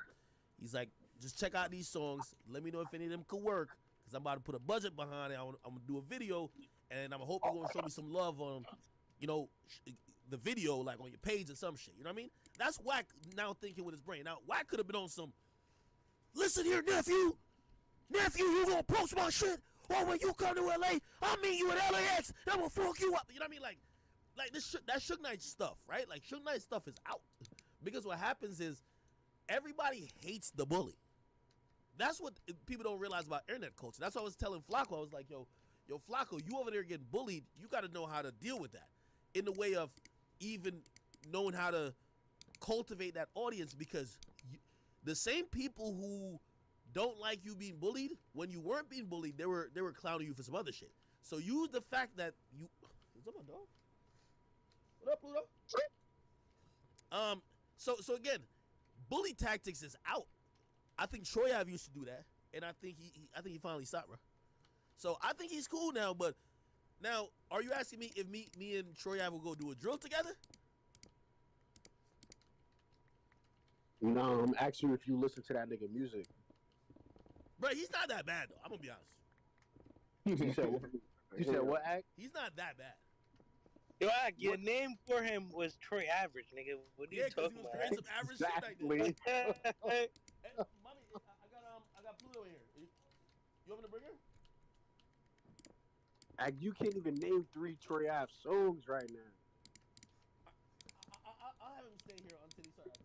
He's like, just check out these songs. Let me know if any of them could work. Because I'm about to put a budget behind it. I'm gonna do a video. And I'm hoping you're gonna show me some love on, you know, the video, like on your page or some shit. You know what I mean? That's Wack now thinking with his brain. Now, Wack could have been on some, listen here, nephew, you gonna post my shit? Or when you come to LA, I'll meet you at LAX, and I'm gonna fuck you up. You know what I mean? Like this that Suge Knight stuff, right? Like Suge Knight stuff is out. Because what happens is everybody hates the bully. That's what people don't realize about internet culture. That's what I was telling Flacco. I was like, yo, Flacco, you over there getting bullied, you gotta know how to deal with that. In the way of even knowing how to cultivate that audience, because the same people who don't like you being bullied, when you weren't being bullied, they were clowning you for some other shit. So use the fact that you. What's up, my dog? What up, Pluto? So again, bully tactics is out. I think Troy Ave used to do that, and I think he finally stopped, bro. So I think he's cool now. But now, are you asking me if me and Troy Ave will go do a drill together? No, I'm asking you if you listen to that nigga music. Bro, he's not that bad though. I'm gonna be honest. You said what? You said what, Act? He's not that bad. Yo, your name for him was Troy Average, nigga. What are you Yeah, because talking he was about? creating some average shit like Exactly. that. Hey, mommy, I got Pluto in here. You want me to bring her? Act, you can't even name 3 Troy Ave songs right now. I'll have him stay here until he starts.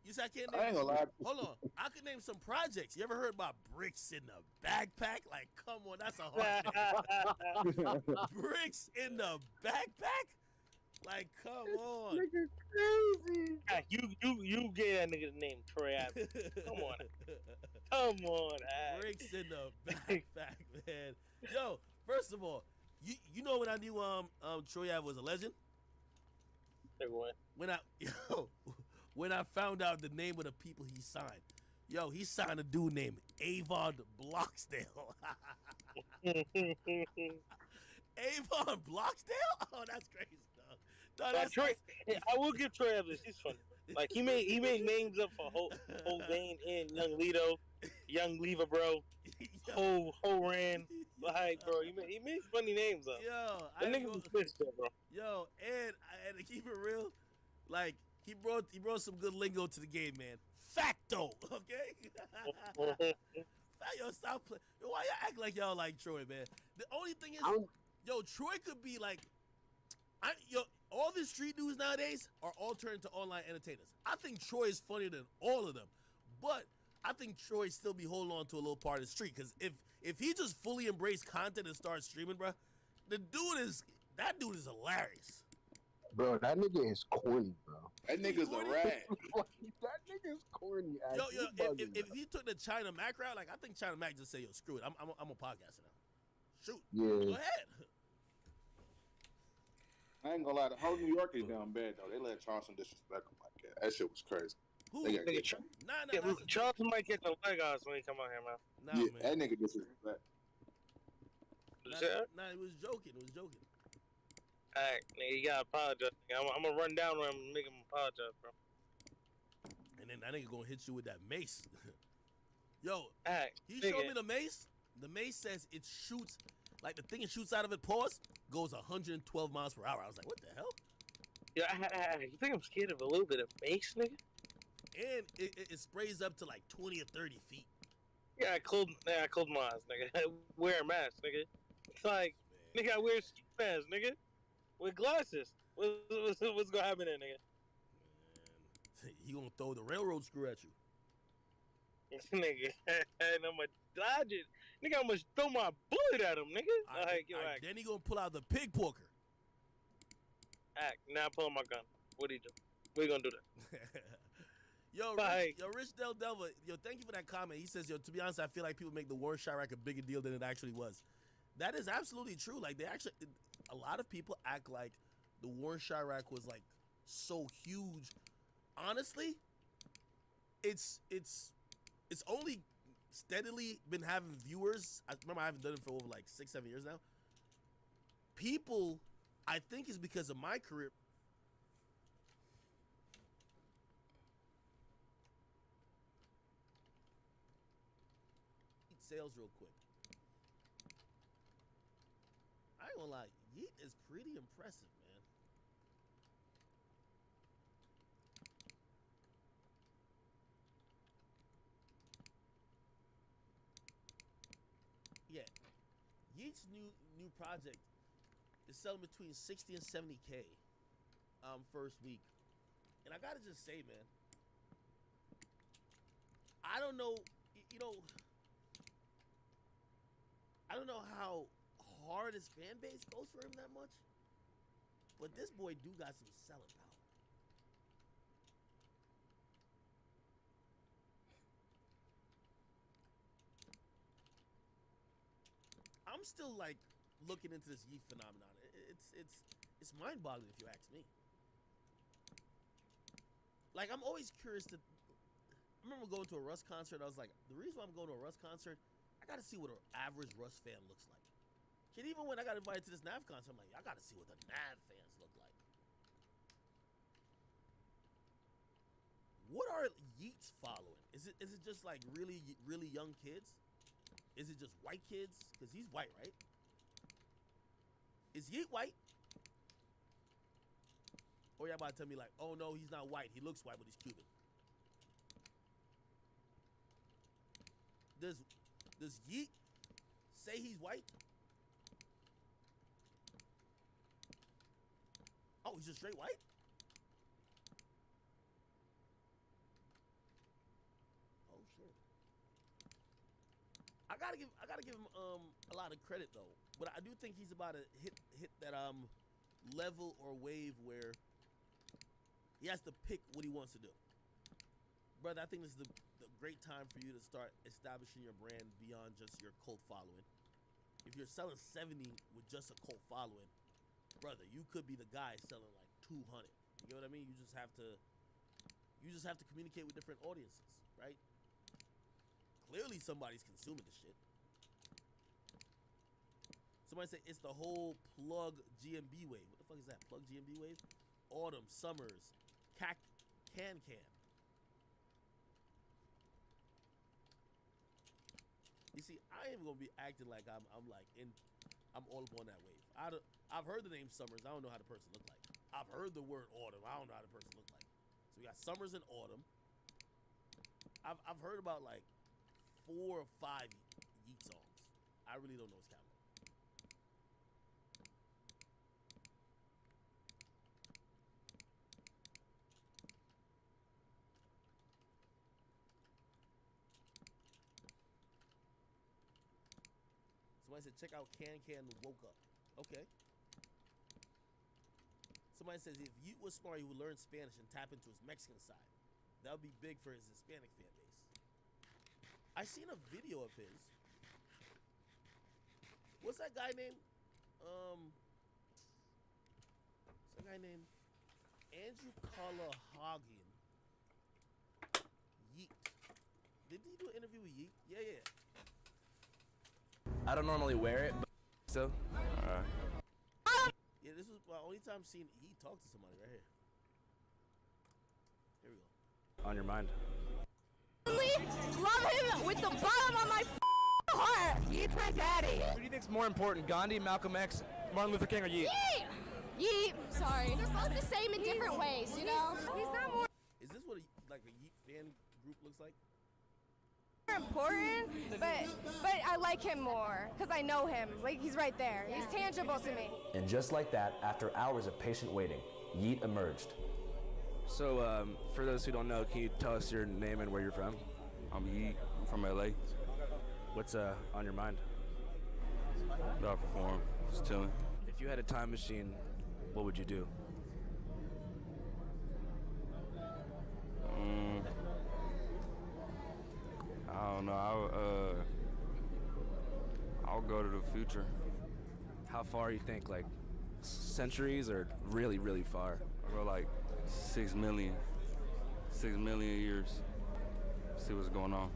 You said I can't I ain't name. gonna lie. Hold on, I could name some projects. You ever heard about bricks in the backpack? Like, come on, that's a hard name. Bricks in the backpack? Like, come on. Nigga crazy. You gave that nigga the name Troy Average. Come on. Come on, Act. Bricks in the backpack, man. Yo, first of all, you know when I knew Troy Ave was a legend? Everyone. When I found out the name of the people he signed. Yo, he signed a dude named Avon Bloxdale. Avon Bloxdale? Oh, that's crazy, dog. No, that's Troy, I will give Troy Evans. He's funny. Like he made names up for Hovain and Young Lito, Young Lever, bro. Ran. Like, bro, he made funny names up. Yo, the nigga was pissed, bro. Yo, and to keep it real, like he brought some good lingo to the game, man. Facto, okay? Yo, stop playing. Why y'all act like y'all like Troy, man? The only thing is, yo, Troy could be like, all the street news nowadays are all turned to online entertainers. I think Troy is funnier than all of them, but I think Troy still be holding on to a little part of the street. Because if he just fully embraced content and starts streaming, bro, that dude is hilarious. Bro, that nigga is corny, bro. That nigga's a rat. That nigga's corny. Yo, if he took the China Mac route, like I think China Mac just say, yo, screw it, I'm a podcaster now. Shoot, yeah. Go ahead. I ain't gonna lie. The whole New York is down bad though. They let Charleston disrespect him like that. That shit was crazy. Who? They gotta get Nah. Charleston might get the leg outs when he come out here, man. Nah, yeah, man. that nigga disrespect. Nah, he was joking. Alright, nigga, you gotta apologize. I'm gonna run down on him and make him apologize, bro. And then that nigga gonna hit you with that mace. Yo, Alright, he showed me the mace. The mace says it shoots, like the thing it shoots out of it, goes 112 miles per hour. I was like, what the hell? Yeah, you think I'm scared of a little bit of mace, nigga? And it sprays up to like 20 or 30 feet. Yeah, I closed my eyes, nigga. Wear a mask, nigga. It's like, nigga, I wear a ski mask, nigga. With glasses. What's gonna happen there, nigga? Man, he gonna throw the railroad screw at you. Nigga, and I'm gonna dodge it. Nigga, I'm gonna throw my bullet at him, nigga. Then he gonna pull out the pig porker. Act. Now I'm pulling my gun. What do you do? We gonna do that. Yo, Rich Del Delva, yo, thank you for that comment. He says, yo, to be honest, I feel like people make the Warren Chirac a bigger deal than it actually was. That is absolutely true. Like, a lot of people act like the Warren Chirac was like so huge. Honestly, it's only steadily been having viewers. I remember I haven't done it for over like 6-7 years now. People, I think, is because of my career. Sales real quick. I ain't gonna lie, Yeet is pretty impressive, man. Yeah, Yeet's new project is selling between 60 and 70K first week, and I gotta just say, man, I don't know, I don't know how hard his fan base goes for him that much, but this boy do got some selling power. I'm still like looking into this Yeet phenomenon. It's mind-boggling if you ask me. Like, I'm always curious to remember going to a Russ concert. I was like, the reason why I'm going to a Russ concert, I got to see what an average Russ fan looks like. Shit, even when I got invited to this Nav concert, I'm like, I got to see what the Nav fans look like. What are Yeet's following? Is it just like really young kids? Is it just white kids? Because he's white, right? Is Yeet white? Or y'all about to tell me like, oh no, he's not white. He looks white, but he's Cuban. Does Yeet say he's white? Oh, he's just straight white? Oh shit. I gotta give him a lot of credit though. But I do think he's about to hit that level or wave where he has to pick what he wants to do. Brother, I think this is the great time for you to start establishing your brand beyond just your cult following. If you're selling 70 with just a cult following, brother, you could be the guy selling like 200. You know what I mean? You just have to communicate with different audiences, right? Clearly somebody's consuming this shit. Somebody say it's the whole plug GMB wave. What the fuck is that? Plug GMB wave? Autumn, summers, can. You see, I ain't gonna be acting like I'm all up on that wave. I've heard the name Summers. I don't know how the person look like. I've heard the word Autumn. I don't know how the person look like. So we got Summers and Autumn. I've heard about like 4 or 5 Yeet songs. I really don't know what's counting. Somebody said, check out Can Woke Up. Okay. Somebody says, if Yeet was smart, he would learn Spanish and tap into his Mexican side. That would be big for his Hispanic fan base. I seen a video of his. What's that guy named? What's that guy named? Andrew Callahagan. Yeet. Did he do an interview with Yeet? Yeah. I don't normally wear it, but so. Yeah, this was my only time seeing Yeet talk to somebody right here. Here we go. On your mind. Love him with the bottom of my heart. Yeet's my daddy. Who do you think's more important, Gandhi, Malcolm X, Martin Luther King, or Yeet? Yeet. Sorry. They're both the same in different ways, you know? He's not more Is this what a Yeet fan group looks like? important, but I like him more because I know him. Like, he's right there. He's tangible to me. And just like that, after hours of patient waiting, Yeet emerged. So, for those who don't know, can you tell us your name and where you're from? I'm Yeet. I'm from LA. What's on your mind? About to perform. Just chilling. If you had a time machine, what would you do? I don't know. I'll go to the future. How far you think? Like centuries or really, really far? I'll go like 6 million. 6 million years. See what's going on.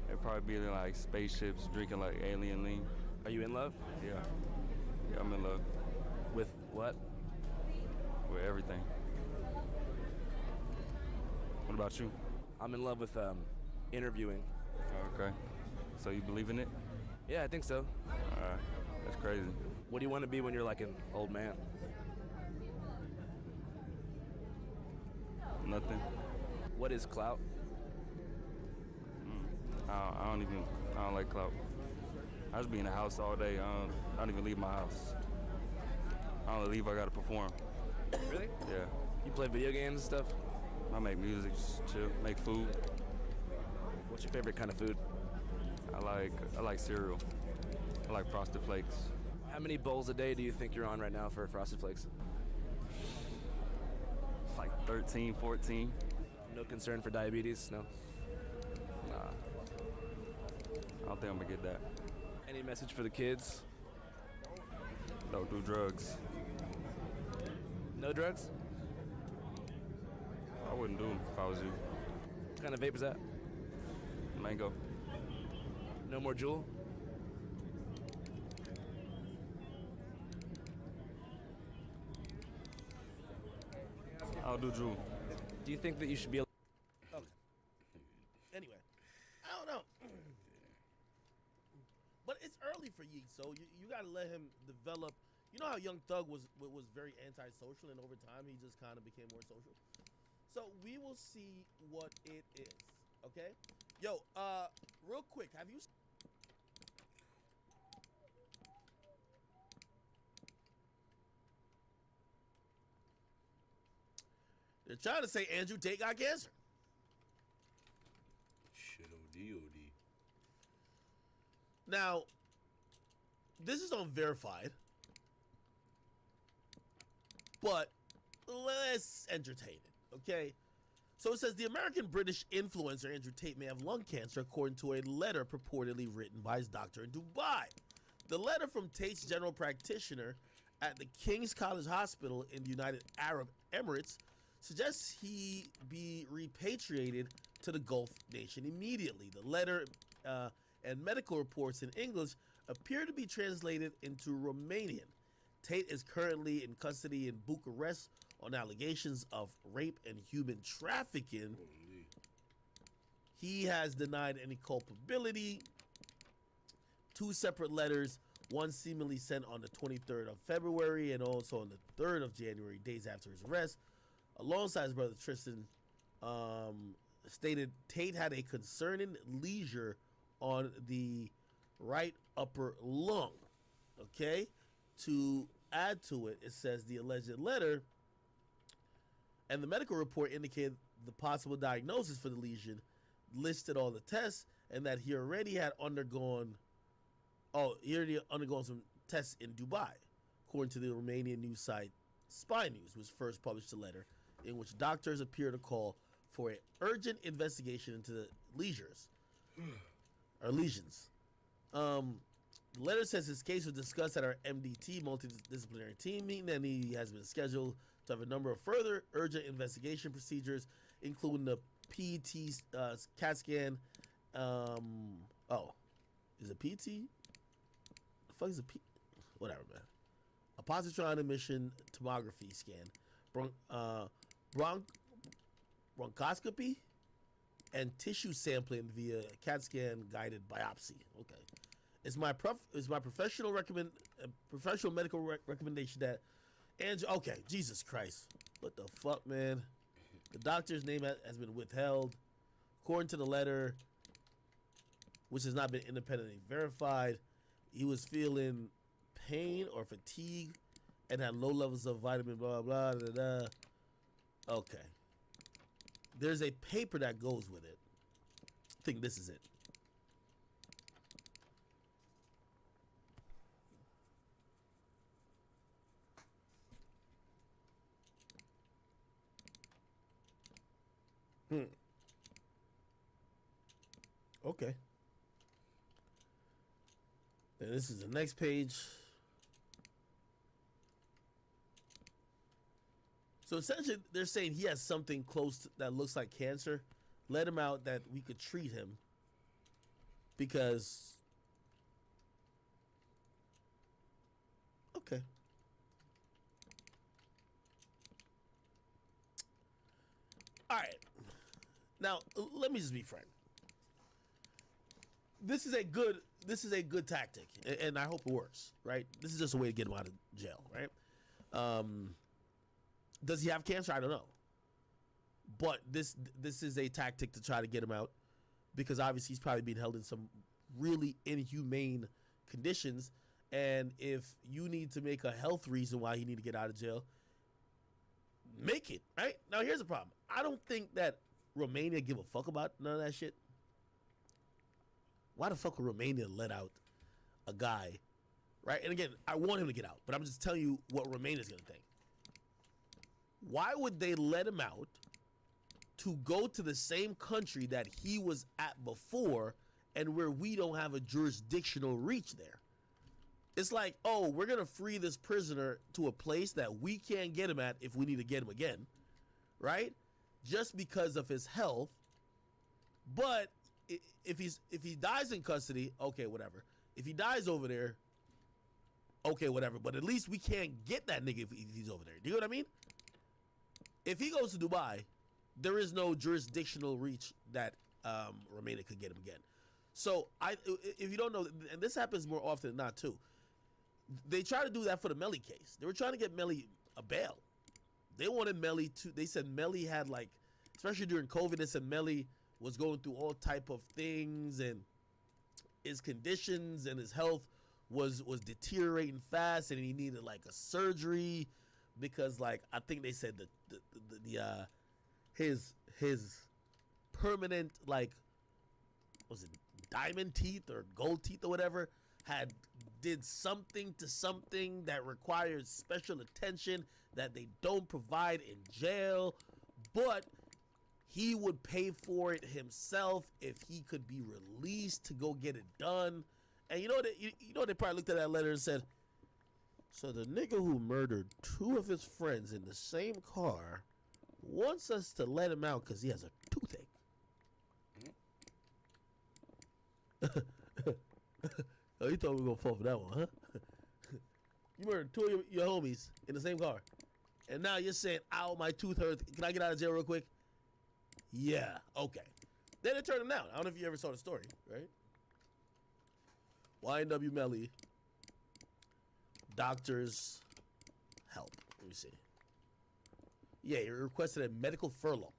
It'd probably be like spaceships drinking like alien lean. Are you in love? Yeah. Yeah, I'm in love. With what? With everything. What about you? I'm in love with interviewing. Okay. So you believe in it? Yeah, I think so. Alright. That's crazy. What do you want to be when you're like an old man? Nothing. What is clout? I don't like clout. I just be in the house all day. I don't even leave my house. I only leave I gotta perform. Really? Yeah. You play video games and stuff? I make music, just chill, make food. What's your favorite kind of food? I like cereal. I like Frosted Flakes. How many bowls a day do you think you're on right now for Frosted Flakes? It's like 13, 14. No concern for diabetes? No? Nah. I don't think I'm gonna get that. Any message for the kids? Don't do drugs. No drugs? I wouldn't do them if I was you. What kind of vape is that? Mango. No more Jewel? I'll do Jewel. Do you think that you should be able? Okay. Anyway, I don't know. But it's early for Yeek, so you got to let him develop. You know how Young Thug was very antisocial, and over time he just kind of became more social. So we will see what it is. Okay, yo, real quick, have you? They're trying to say Andrew Tate got cancer. Shit, OD. Now, this is unverified, but let's entertain it, okay? So it says the American-British influencer Andrew Tate may have lung cancer, according to a letter purportedly written by his doctor in Dubai. The letter from Tate's general practitioner at the King's College Hospital in the United Arab Emirates suggests he be repatriated to the Gulf nation immediately. The letter and medical reports in English appear to be translated into Romanian. Tate is currently in custody in Bucharest on allegations of rape and human trafficking. He has denied any culpability. Two separate letters, one seemingly sent on the 23rd of February and also on the 3rd of January, days after his arrest, alongside his brother Tristan, stated Tate had a concerning lesion on the right upper lung. Okay? To add to it, it says the alleged letter and the medical report indicated the possible diagnosis for the lesion, listed all the tests, and that he already had undergone some tests in Dubai, according to the Romanian news site Spy News, which first published a letter in which doctors appear to call for an urgent investigation into the lesions. The letter says his case was discussed at our MDT, multidisciplinary team meeting, and he has been scheduled to have a number of further urgent investigation procedures, including the PET CAT scan. Is it PT? The fuck is a P? Whatever, man. A positron emission tomography scan, bronchoscopy, and tissue sampling via CAT scan guided biopsy. Okay. It's my professional professional medical recommendation that Andrew. Okay, Jesus Christ, what the fuck, man? The doctor's name has been withheld, according to the letter, which has not been independently verified. He was feeling pain or fatigue and had low levels of vitamin blah blah blah blah. Blah. Okay. There's a paper that goes with it. I think this is it. Okay. And this is the next page. So essentially, they're saying he has something close that looks like cancer. Let him out that we could treat him because. Okay. All right. Now let me just be frank. This is a good tactic, and I hope it works. Right? This is just a way to get him out of jail. Right? Does he have cancer? I don't know. But this is a tactic to try to get him out because obviously he's probably being held in some really inhumane conditions. And if you need to make a health reason why he need to get out of jail, make it, right? Now here's the problem. I don't think that Romania give a fuck about none of that shit. Why the fuck would Romania let out a guy, right? And again, I want him to get out, but I'm just telling you what Romania's gonna think. Why would they let him out to go to the same country that he was at before and where we don't have a jurisdictional reach there? It's like, oh, we're going to free this prisoner to a place that we can't get him at if we need to get him again, right? Just because of his health. But if he dies in custody, okay, whatever. If he dies over there, okay, whatever. But at least we can't get that nigga if he's over there. Do you know what I mean? If he goes to Dubai, there is no jurisdictional reach that Romania could get him again. So if you don't know, and this happens more often than not too, they try to do that for the Melly case. They were trying to get Melly a bail. They wanted Melly to. They said Melly had like, especially during COVID, they said Melly was going through all type of things and his conditions and his health was deteriorating fast and he needed like a surgery because like I think they said his permanent like was it diamond teeth or gold teeth or whatever did something to something that requires special attention that they don't provide in jail, but he would pay for it himself if he could be released to go get it done. And you know they probably looked at that letter and said, so the nigga who murdered 2 of his friends in the same car wants us to let him out because he has a toothache. Oh, you thought we were gonna fall for that one, huh? You murdered 2 of your homies in the same car, and now you're saying, "Ow, my tooth hurts. Can I get out of jail real quick?" Yeah, okay. Then they turned him down. I don't know if you ever saw the story, right? YNW Melly, doctors help. Let me see. Yeah, he requested a medical furlough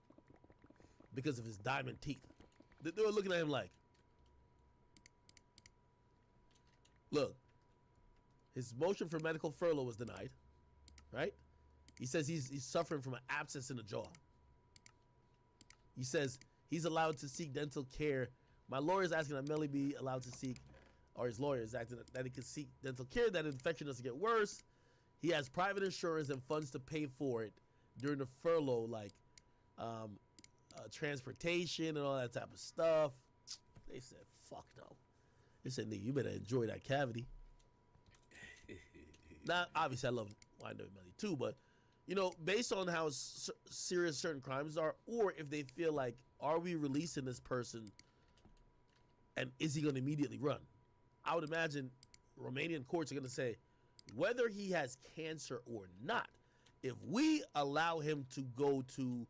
because of his diamond teeth. They were looking at him like, look, his motion for medical furlough was denied, right? He says he's suffering from an abscess in the jaw. He says he's allowed to seek dental care. My lawyer is asking that Melly be allowed to seek, or his lawyer is asking that he can seek dental care, that infection doesn't get worse. He has private insurance and funds to pay for it during the furlough, like transportation and all that type of stuff. They said, fuck no. They said, nigga, you better enjoy that cavity. Now, obviously, I love YNW Melly too, but, you know, based on how serious certain crimes are, or if they feel like, are we releasing this person and is he going to immediately run? I would imagine Romanian courts are going to say, whether he has cancer or not, if we allow him to go to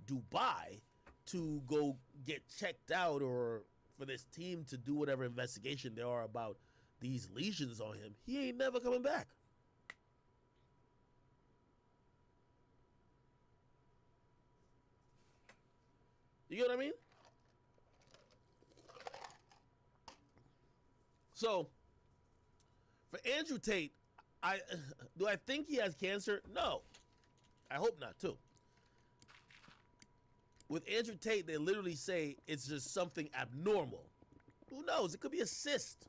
Dubai to go get checked out or for this team to do whatever investigation there are about these lesions on him, he ain't never coming back. You get what I mean? So, for Andrew Tate, do I think he has cancer? No. I hope not, too. With Andrew Tate, they literally say it's just something abnormal. Who knows? It could be a cyst.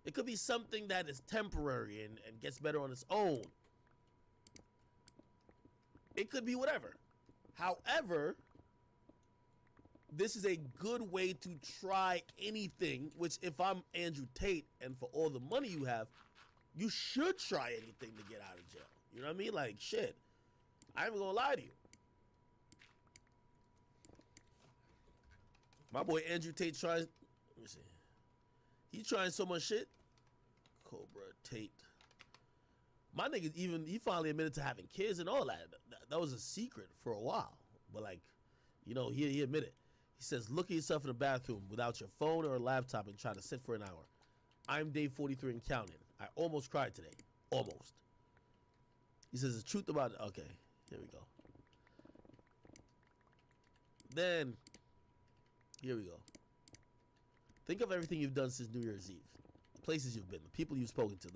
It could be something that is temporary and gets better on its own. It could be whatever. However, this is a good way to try anything, which if I'm Andrew Tate and for all the money you have, you should try anything to get out of jail. You know what I mean? Like, shit. I ain't even gonna lie to you. My boy Andrew Tate tries, let me see. He trying so much shit. Cobra Tate. My nigga he finally admitted to having kids and all that. That was a secret for a while. But like, you know, he admitted. He says, look at yourself in the bathroom without your phone or a laptop and try to sit for an hour. I'm day 43 and counting. I almost cried today. Almost. He says the truth about it. Okay, here we go. Then, here we go. Think of everything you've done since New Year's Eve. The places you've been, the people you've spoken to,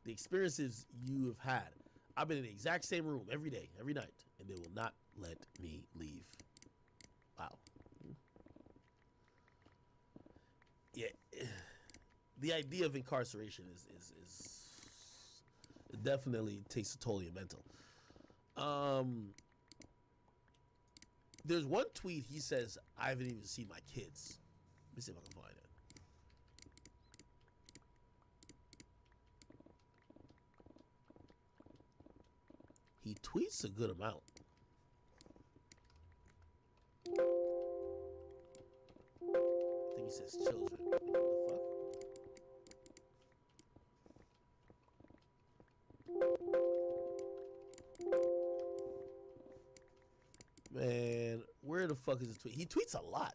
the experiences you have had. I've been in the exact same room every day, every night, and they will not let me leave. Wow. Yeah, the idea of incarceration is it definitely takes a toll on your mental. There's one tweet he says, I haven't even seen my kids. Let me see if I can find it. He tweets a good amount. his children. What the fuck? Man, where the fuck is his tweet? He tweets a lot.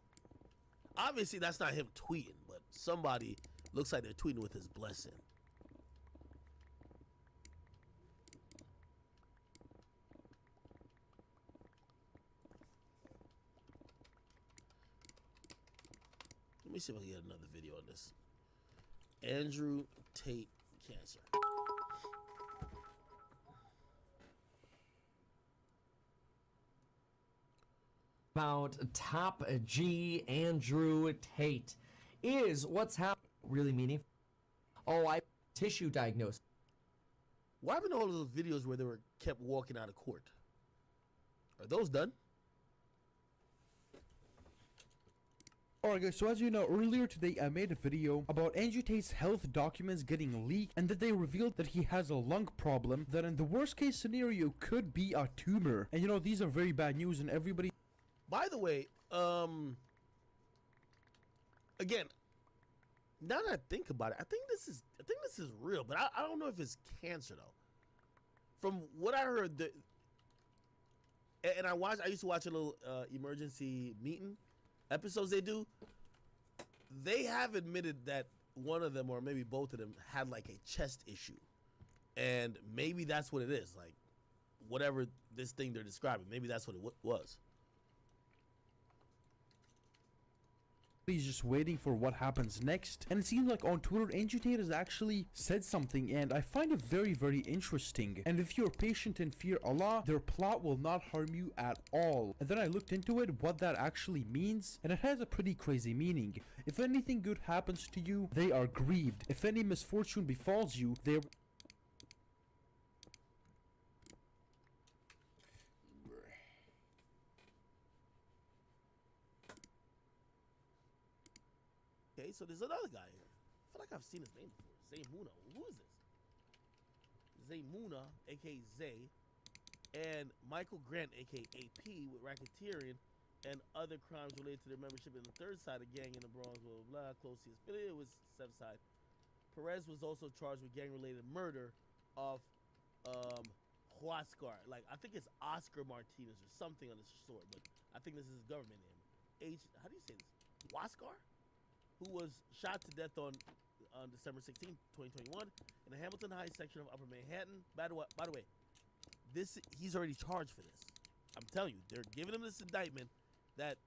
Obviously, that's not him tweeting, but somebody looks like they're tweeting with his blessing. Let me see if I can get another video on this. Andrew Tate cancer. About Top G Andrew Tate. Is what's happening really meaningful? Oh, I tissue diagnosis. What happened to all those videos where they were kept walking out of court? Are those done? Alright guys, so as you know, earlier today I made a video about Andrew Tate's health documents getting leaked and that they revealed that he has a lung problem that in the worst case scenario could be a tumor. And you know, these are very bad news and everybody... By the way, again, now that I think about it, I think this is real, but I don't know if it's cancer though. From what I heard, and I used to watch a little emergency meeting episodes they do. They have admitted that one of them or maybe both of them had like a chest issue, and maybe that's what it is. Like whatever this thing they're describing, maybe that's what it was. He's just waiting for what happens next, and it seems like on Twitter Andrew Tate has actually said something, and I find it very, very interesting. And if you're patient and fear Allah, their plot will not harm you at all. And then I looked into it, what that actually means, and it has a pretty crazy meaning. If anything good happens to you, they are grieved. If any misfortune befalls you, they are... Okay, so there's another guy here. I feel like I've seen his name before. Zaymuna. Who is this? Zaymuna, aka Zay, and Michael Grant, aka AP, with racketeering and other crimes related to their membership in the third side of gang in the Bronx, blah, blah, blah. Closely affiliated with Seventh Side. Perez was also charged with gang-related murder of Huascar. Like, I think it's Oscar Martinez or something of the sort, but I think this is his government name. How do you say this? Huascar? Who was shot to death on December 16, 2021 in the Hamilton Heights section of Upper Manhattan. By the way, he's already charged for this. I'm telling you, they're giving him this indictment that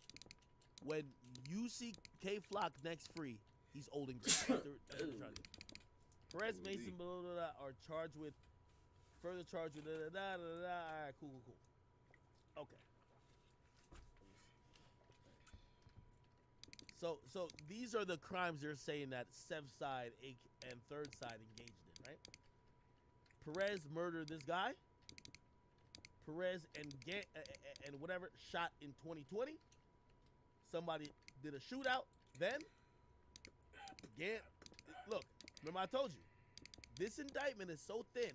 when you see K Flock next free, he's old and gray. Perez, Mason, blah, blah, blah, are charged with further charged with da da da da da. All right, cool. Okay. So these are the crimes they're saying that Sev side and third side engaged in, right? Perez murdered this guy. Perez and whatever shot in 2020. Somebody did a shootout. Then, look, remember I told you, this indictment is so thin,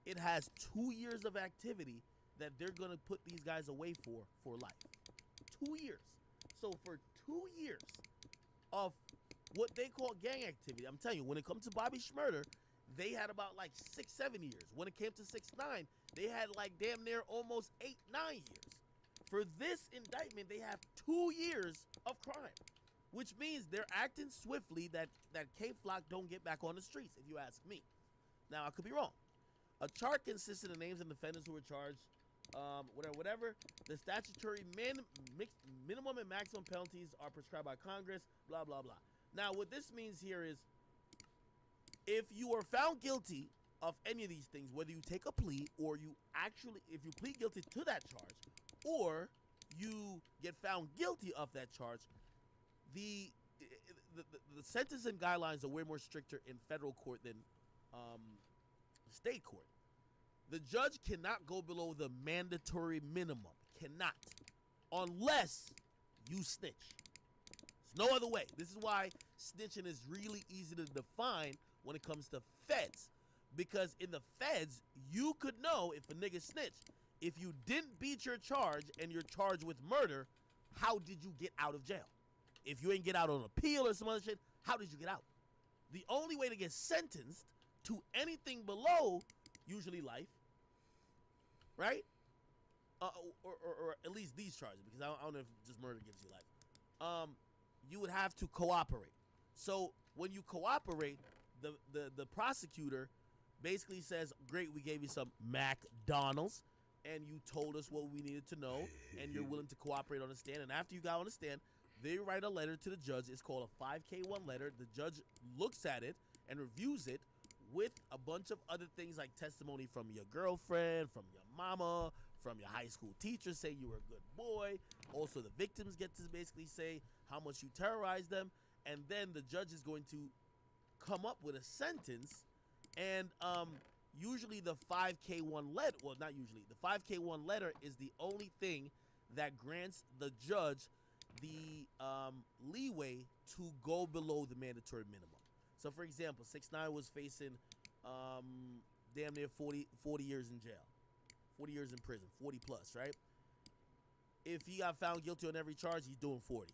it has 2 years of activity that they're gonna put these guys away for life. 2 years. So for 2 years of what they call gang activity, I'm telling you, when it comes to Bobby Schmurder, they had about like 6-7 years. When it came to 6ix9ine, they had like damn near almost 8-9 years. For this indictment, they have 2 years of crime, which means they're acting swiftly that K Flock don't get back on the streets, if you ask me. Now, I could be wrong. A chart consisting of names and defendants who were charged, whatever. The statutory minimum and maximum penalties are prescribed by Congress, blah, blah, blah. Now, what this means here is if you are found guilty of any of these things, whether you take a plea or if you plead guilty to that charge or you get found guilty of that charge, the sentencing guidelines are way more stricter in federal court than state court. The judge cannot go below the mandatory minimum. Cannot. Unless you snitch. There's no other way. This is why snitching is really easy to define when it comes to feds. Because in the feds, you could know if a nigga snitched. If you didn't beat your charge and you're charged with murder, how did you get out of jail? if you ain't get out on appeal or some other shit, how did you get out? The only way to get sentenced to anything below, usually life, right? Or at least these charges, because I don't know if just murder gives you life. You would have to cooperate. So when you cooperate, the prosecutor basically says, great, we gave you some McDonald's, and you told us what we needed to know, and you're willing to cooperate on the stand. And after you got on the stand, they write a letter to the judge. It's called a 5K1 letter. The judge looks at it and reviews it with a bunch of other things like testimony from your girlfriend, from your mama, from your high school teacher, say you were a good boy. Also, the victims get to basically say how much you terrorized them. And then the judge is going to come up with a sentence. And usually the 5K1 letter, well, not usually, the 5K1 letter is the only thing that grants the judge the leeway to go below the mandatory minimum. So, for example, 6ix9ine was facing damn near 40 years in jail, 40 years in prison, 40 plus, right? If he got found guilty on every charge, he's doing 40,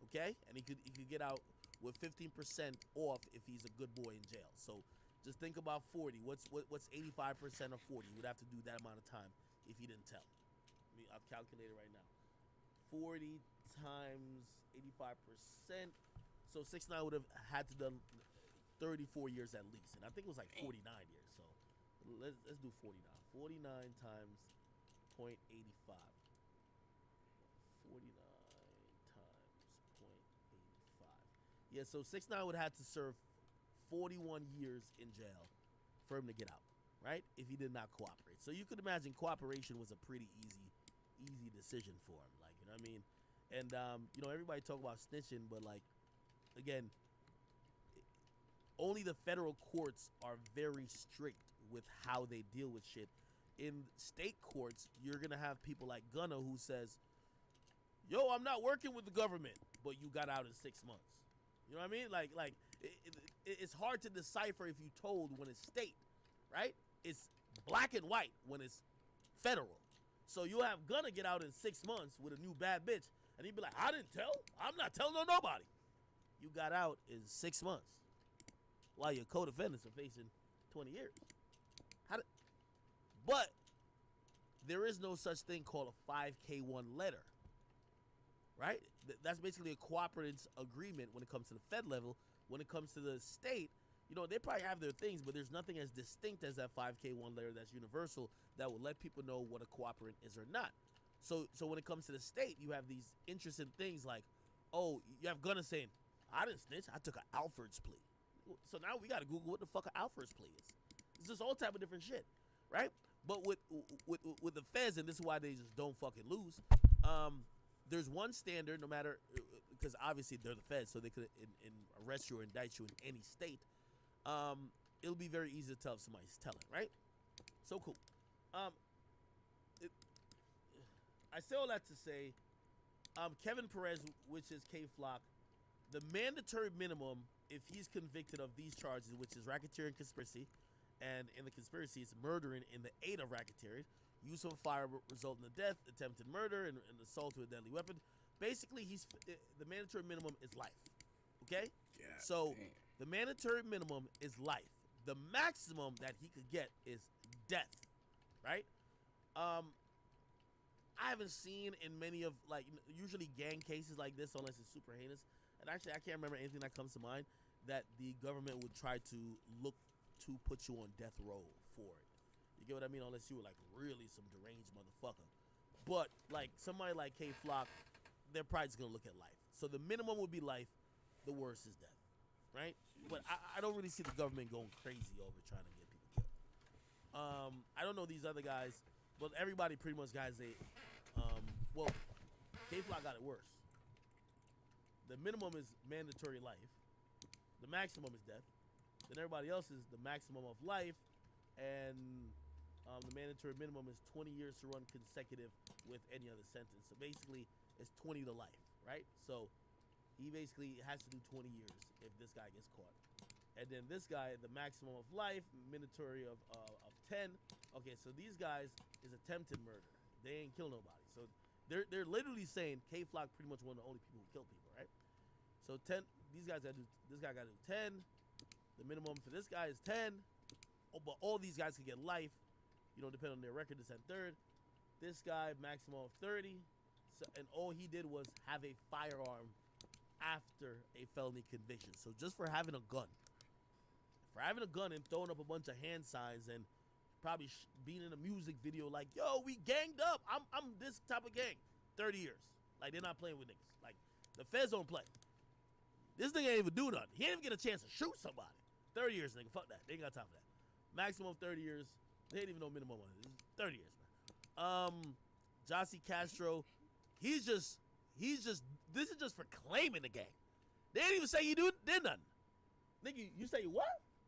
okay? And he could get out with 15% off if he's a good boy in jail. So just think about 40. What's 85% of 40? You would have to do that amount of time if he didn't tell. I'll calculate it right now. 40 times 85%. So 6ix9ine would have had to done 34 years at least, and I think it was like 49 years. So let's do 49. 49 times 0.85. 49 times 0.85. Yeah, so 6ix9ine would have to serve 41 years in jail for him to get out, right? If he did not cooperate. So you could imagine cooperation was a pretty easy decision for him. Like, you know what I mean? And everybody talk about snitching, but like, again, only the federal courts are very strict with how they deal with shit. In state courts, you're gonna have people like Gunna who says, yo, I'm not working with the government, but you got out in 6 months. You know what I mean? Like it's hard to decipher if you told when it's state, right? It's black and white when it's federal. So you'll have Gunna get out in 6 months with a new bad bitch, and he'd be like, I didn't tell. I'm not telling on nobody. You got out in 6 months, while your co-defendants are facing 20 years. But there is no such thing called a 5K1 letter, right? That's basically a cooperative agreement when it comes to the Fed level. When it comes to the state, they probably have their things, but there's nothing as distinct as that 5K1 letter that's universal that will let people know what a cooperant is or not. So when it comes to the state, you have these interesting things like, oh, you have Gunna saying, I didn't snitch, I took an Alfred's plea. So now we got to Google what the fuck an Alfred's plea is. It's just all type of different shit, right? But with the feds, and this is why they just don't fucking lose, there's one standard, no matter, because obviously they're the feds, so they could arrest you or indict you in any state. It'll be very easy to tell if somebody's telling, right? So cool. I say all that to say, Kevin Perez, which is K-Flock, the mandatory minimum, if he's convicted of these charges, which is racketeering conspiracy, and in the conspiracy, it's murdering in the aid of racketeering, use of a fire resulting in death, attempted murder, and assault with a deadly weapon. Basically, the mandatory minimum is life. Okay? Yeah. So the mandatory minimum is life. The maximum that he could get is death. Right? I haven't seen in many of, like, usually gang cases like this, unless it's super heinous. And actually, I can't remember anything that comes to mind that the government would try to look to put you on death row for it. You get what I mean? Unless you were, like, really some deranged motherfucker. But, like, somebody like K-Flock, they're probably just going to look at life. So the minimum would be life. The worst is death. Right? But I don't really see the government going crazy over trying to get people killed. I don't know these other guys, but everybody pretty much got well, K-Flock got it worse. The minimum is mandatory life. The maximum is death. Then everybody else is the maximum of life, and the mandatory minimum is 20 years to run consecutive with any other sentence. So basically, it's 20 to life, right? So he basically has to do 20 years if this guy gets caught. And then this guy, the maximum of life, mandatory of 10. Okay, so these guys is attempted murder. They ain't kill nobody. So they're literally saying K-Flock pretty much one of the only people who kill people, right? So 10. These guys got to do. This guy got to do 10. The minimum for this guy is 10. Oh, but all these guys can get life. You know, depending on their record, this and third. This guy maximum of 30. So, and all he did was have a firearm after a felony conviction. So just for having a gun. For having a gun and throwing up a bunch of hand signs and probably being in a music video like, yo, we ganged up. I'm this type of gang. 30 years. Like, they're not playing with niggas. Like, the feds don't play. This nigga ain't even do nothing. He didn't even get a chance to shoot somebody. 30 years, nigga. Fuck that. They ain't got time for that. Maximum 30 years. They ain't even know minimum on it. 30 years, man. Jossie Castro, this is just for claiming the gang. They didn't even say you did nothing. Nigga, you say what?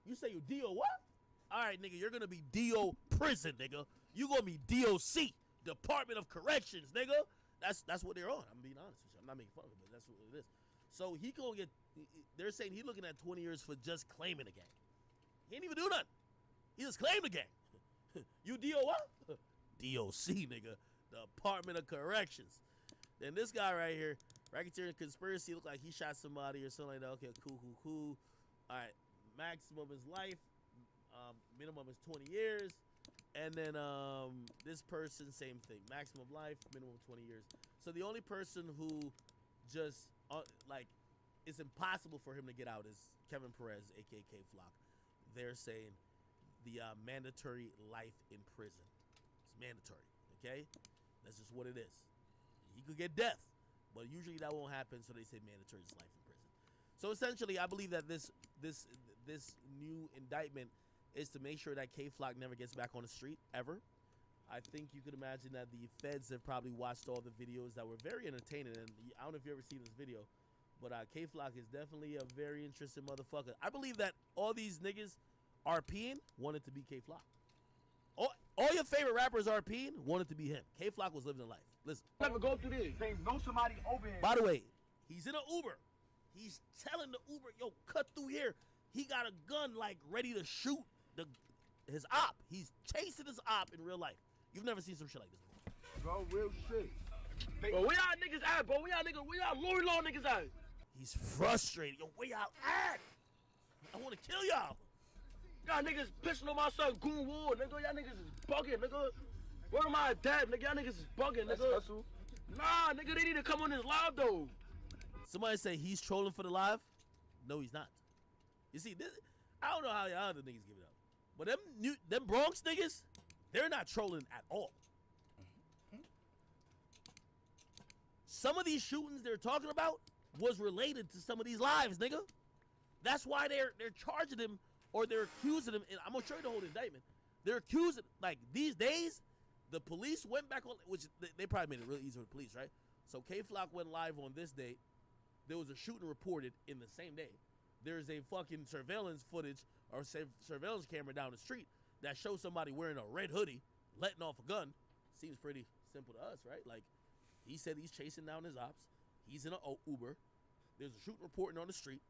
You say you DO what? All right, nigga, you're going to be DO prison, nigga. You going to be DOC, Department of Corrections, nigga. That's what they're on. I'm being honest with you. I'm not making fun of it, but that's what it is. So he gonna get, they're saying he looking at 20 years for just claiming the gang. He didn't even do nothing. He just claimed the gang. You DO what? DOC, nigga. Department of Corrections. Then this guy right here, racketeering conspiracy, look like he shot somebody or something like that. Okay, cool. All right, maximum is life. Minimum is 20 years. And then this person, same thing. Maximum life, minimum 20 years. So the only person who just, it's impossible for him to get out is Kevin Perez, a.k.a. K-Flock. They're saying the mandatory life in prison. It's mandatory, okay? That's just what it is. He could get death, but usually that won't happen, so they say mandatory is life in prison. So essentially, I believe that this new indictment is to make sure that K-Flock never gets back on the street, ever. I think you could imagine that the feds have probably watched all the videos that were very entertaining, and I don't know if you ever seen this video, but K-Flock is definitely a very interesting motherfucker. I believe that all these niggas RPing wanted to be K-Flock. All your favorite rappers RPing wanted to be him. K-Flock was living a life. Listen. Never go through this. They know somebody over here. By the way, he's in an Uber. He's telling the Uber, yo, cut through here. He got a gun, like, ready to shoot his op. He's chasing his op in real life. You've never seen some shit like this before. Bro, real shit. Bro, where y'all niggas at, bro? Where y'all Lori Law niggas at? He's frustrated. Yo, where y'all at? I want to kill y'all. Y'all niggas pissing on my son, Goon War, nigga. Y'all niggas is bugging, nigga. Where am I dead, nigga? Y'all niggas is bugging, nigga. Nah, nigga, they need to come on this live, though. Somebody say he's trolling for the live? No, he's not. You see, this, I don't know how y'all other niggas give it up. But them Bronx niggas, they're not trolling at all. Some of these shootings they're talking about was related to some of these lives, nigga. That's why they're charging him or they're accusing him. And I'm gonna show you the whole indictment. They're accusing, like, these days, the police went back on, which they probably made it really easy for the police, right? So K-Flock went live on this date. There was a shooting reported in the same day. There's a fucking surveillance footage or surveillance camera down the street that shows somebody wearing a red hoodie, letting off a gun. Seems pretty simple to us, right? Like, he said he's chasing down his ops. He's in an Uber. There's a shooting reporting on the street.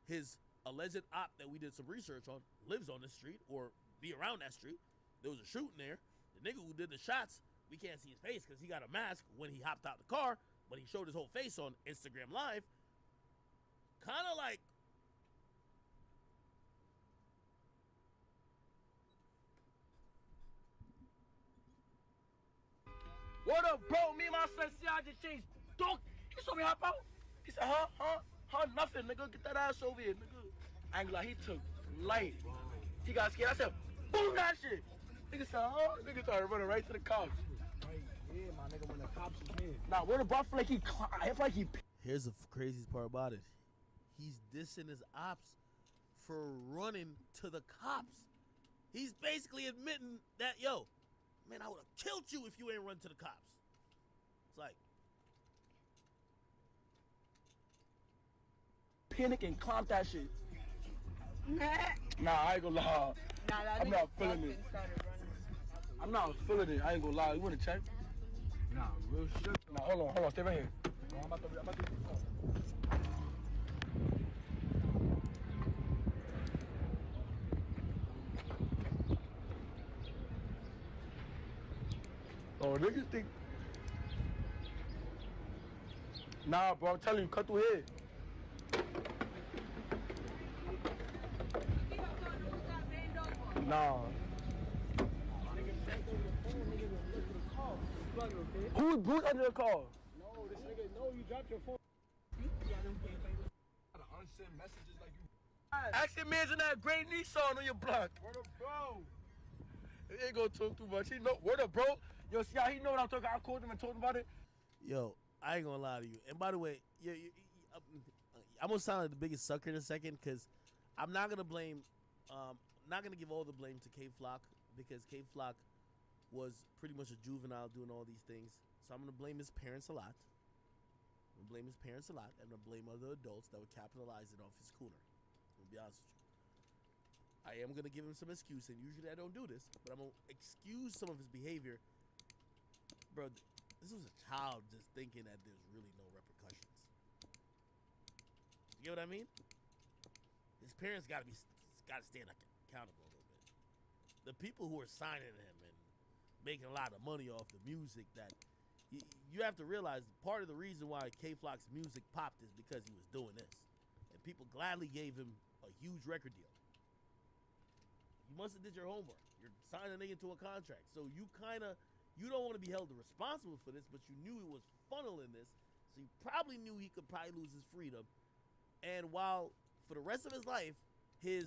His alleged op that we did some research on lives on the street or be around that street. There was a shooting there. The nigga who did the shots, we can't see his face because he got a mask when he hopped out the car, but he showed his whole face on Instagram Live. Kind of like, what up, bro? Me and my son, see, I just changed. Dog, he saw me hop out. He said, huh, nothing, nigga. Get that ass over here, nigga. I ain't like, he took light. He got scared. I said, boom that shit. Nigga said, huh? Nigga started running right to the cops. Right, yeah, my nigga, when the cops was here. Nah, what about like he, I feel like he. Here's the craziest part about it. He's dissing his ops for running to the cops. He's basically admitting that, yo, man, I would have killed you if you ain't run to the cops. It's like, panic and clown that shit. Nah, I ain't gonna lie. I'm not feeling it. I'm not feeling it. I ain't gonna lie. You wanna check? Nah, real shit. Nah, hold on. Stay right here. I'm about to Oh, niggas think. Nah, bro, I'm telling you, cut through here. Nah. Who's under the car? No, this nigga, no, you dropped your phone. Unsend messages like you. Ask your man's in that gray Nissan on your block. Word up, bro. He ain't gonna talk too much. He know. Word up, bro. Yo, see how he know what I'm talking. I called him and told him about it. Yo, I ain't gonna lie to you. And by the way, I'm gonna sound like the biggest sucker in a second because I'm not gonna blame, not gonna give all the blame to K Flock because K Flock was pretty much a juvenile doing all these things. So I'm gonna blame his parents a lot. I'm gonna blame his parents a lot. I'm gonna blame other adults that were capitalizing off his cooner. I'm gonna be honest with you. I am gonna give him some excuse, and usually I don't do this, but I'm gonna excuse some of his behavior. Bro, this was a child just thinking that there's really no repercussions. You get what I mean? His parents gotta stand accountable a little bit. The people who are signing him and making a lot of money off the music, that you have to realize part of the reason why K Flock's music popped is because he was doing this, and people gladly gave him a huge record deal. You must have did your homework. You're signing a nigga into a contract, so you don't want to be held responsible for this, but you knew he was funneling this, so you probably knew he could probably lose his freedom. And while for the rest of his life, his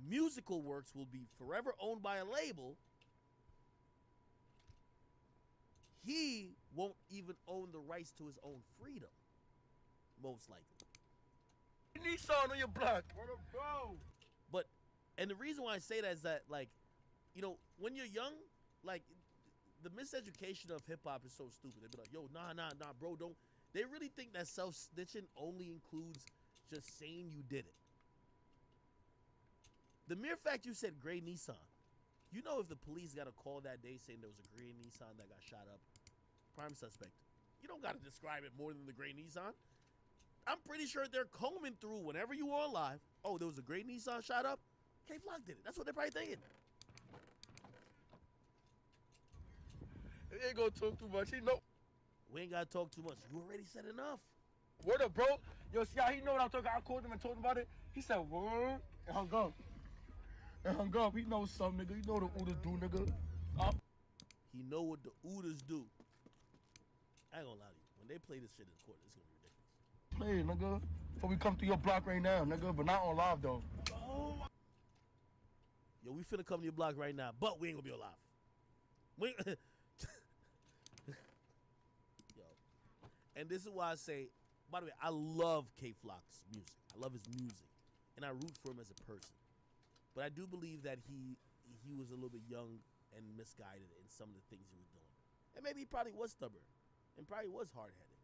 musical works will be forever owned by a label, he won't even own the rights to his own freedom, most likely. Nissan on your block. Word up, bro. But, and the reason why I say that is that, like, you know, when you're young, like, the miseducation of hip-hop is so stupid. They be like, yo, nah, bro, don't. They really think that self-snitching only includes just saying you did it. The mere fact you said gray Nissan, you know if the police got a call that day saying there was a gray Nissan that got shot up, prime suspect. You don't got to describe it more than the gray Nissan. I'm pretty sure they're combing through whenever you are alive. Oh, there was a gray Nissan shot up? K Flock did it. That's what they're probably thinking. He ain't gonna talk too much. He know. We ain't gotta talk too much. You already said enough. Word up, bro. Yo, see how he know what I'm talking. I called him and told him about it. He said, word, and hung up. He knows something, nigga. He know what the Udas do, nigga. He know what the Udas do. I ain't gonna lie to you. When they play this shit in court, it's gonna be ridiculous. Play, nigga. Before we come through your block right now, nigga, but not on live, though. Yo, we finna come to your block right now, but we ain't gonna be alive. We Yo. And this is why I say, by the way, I love K Flock's music. I love his music. And I root for him as a person. But I do believe that he was a little bit young and misguided in some of the things he was doing. And maybe he probably was stubborn. And probably was hard-headed.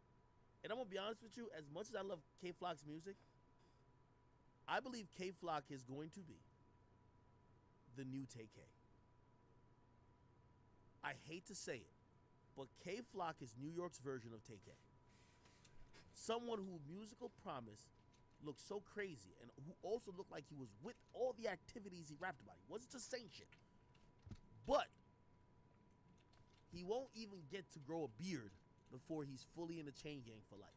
And I'm gonna be honest with you, as much as I love K Flock's music, I believe K Flock is going to be the new TK. I hate to say it, but K Flock is New York's version of TK. Someone who musical promise looked so crazy and who also looked like he was with all the activities he rapped about. He wasn't just saying shit. But he won't even get to grow a beard before he's fully in the chain gang for life.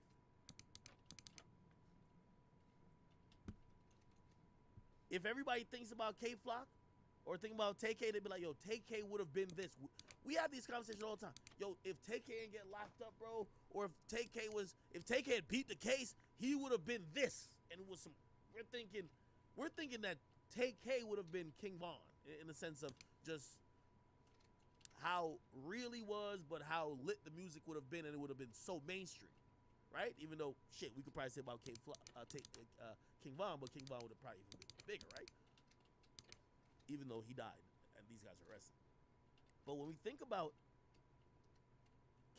If everybody thinks about K Flock or think about TK, they'd be like, yo, TK would have been this. We have these conversations all the time. Yo, if TK didn't get locked up, bro, or if TK had beat the case, he would have been this. And it was some, we're thinking that TK would have been King Von in the sense of just how real he was, but how lit the music would have been, and it would have been so mainstream, right? Even though, shit, we could probably say about King Von, but King Von would have probably even been bigger, right? Even though he died, and these guys are arrested. But when we think about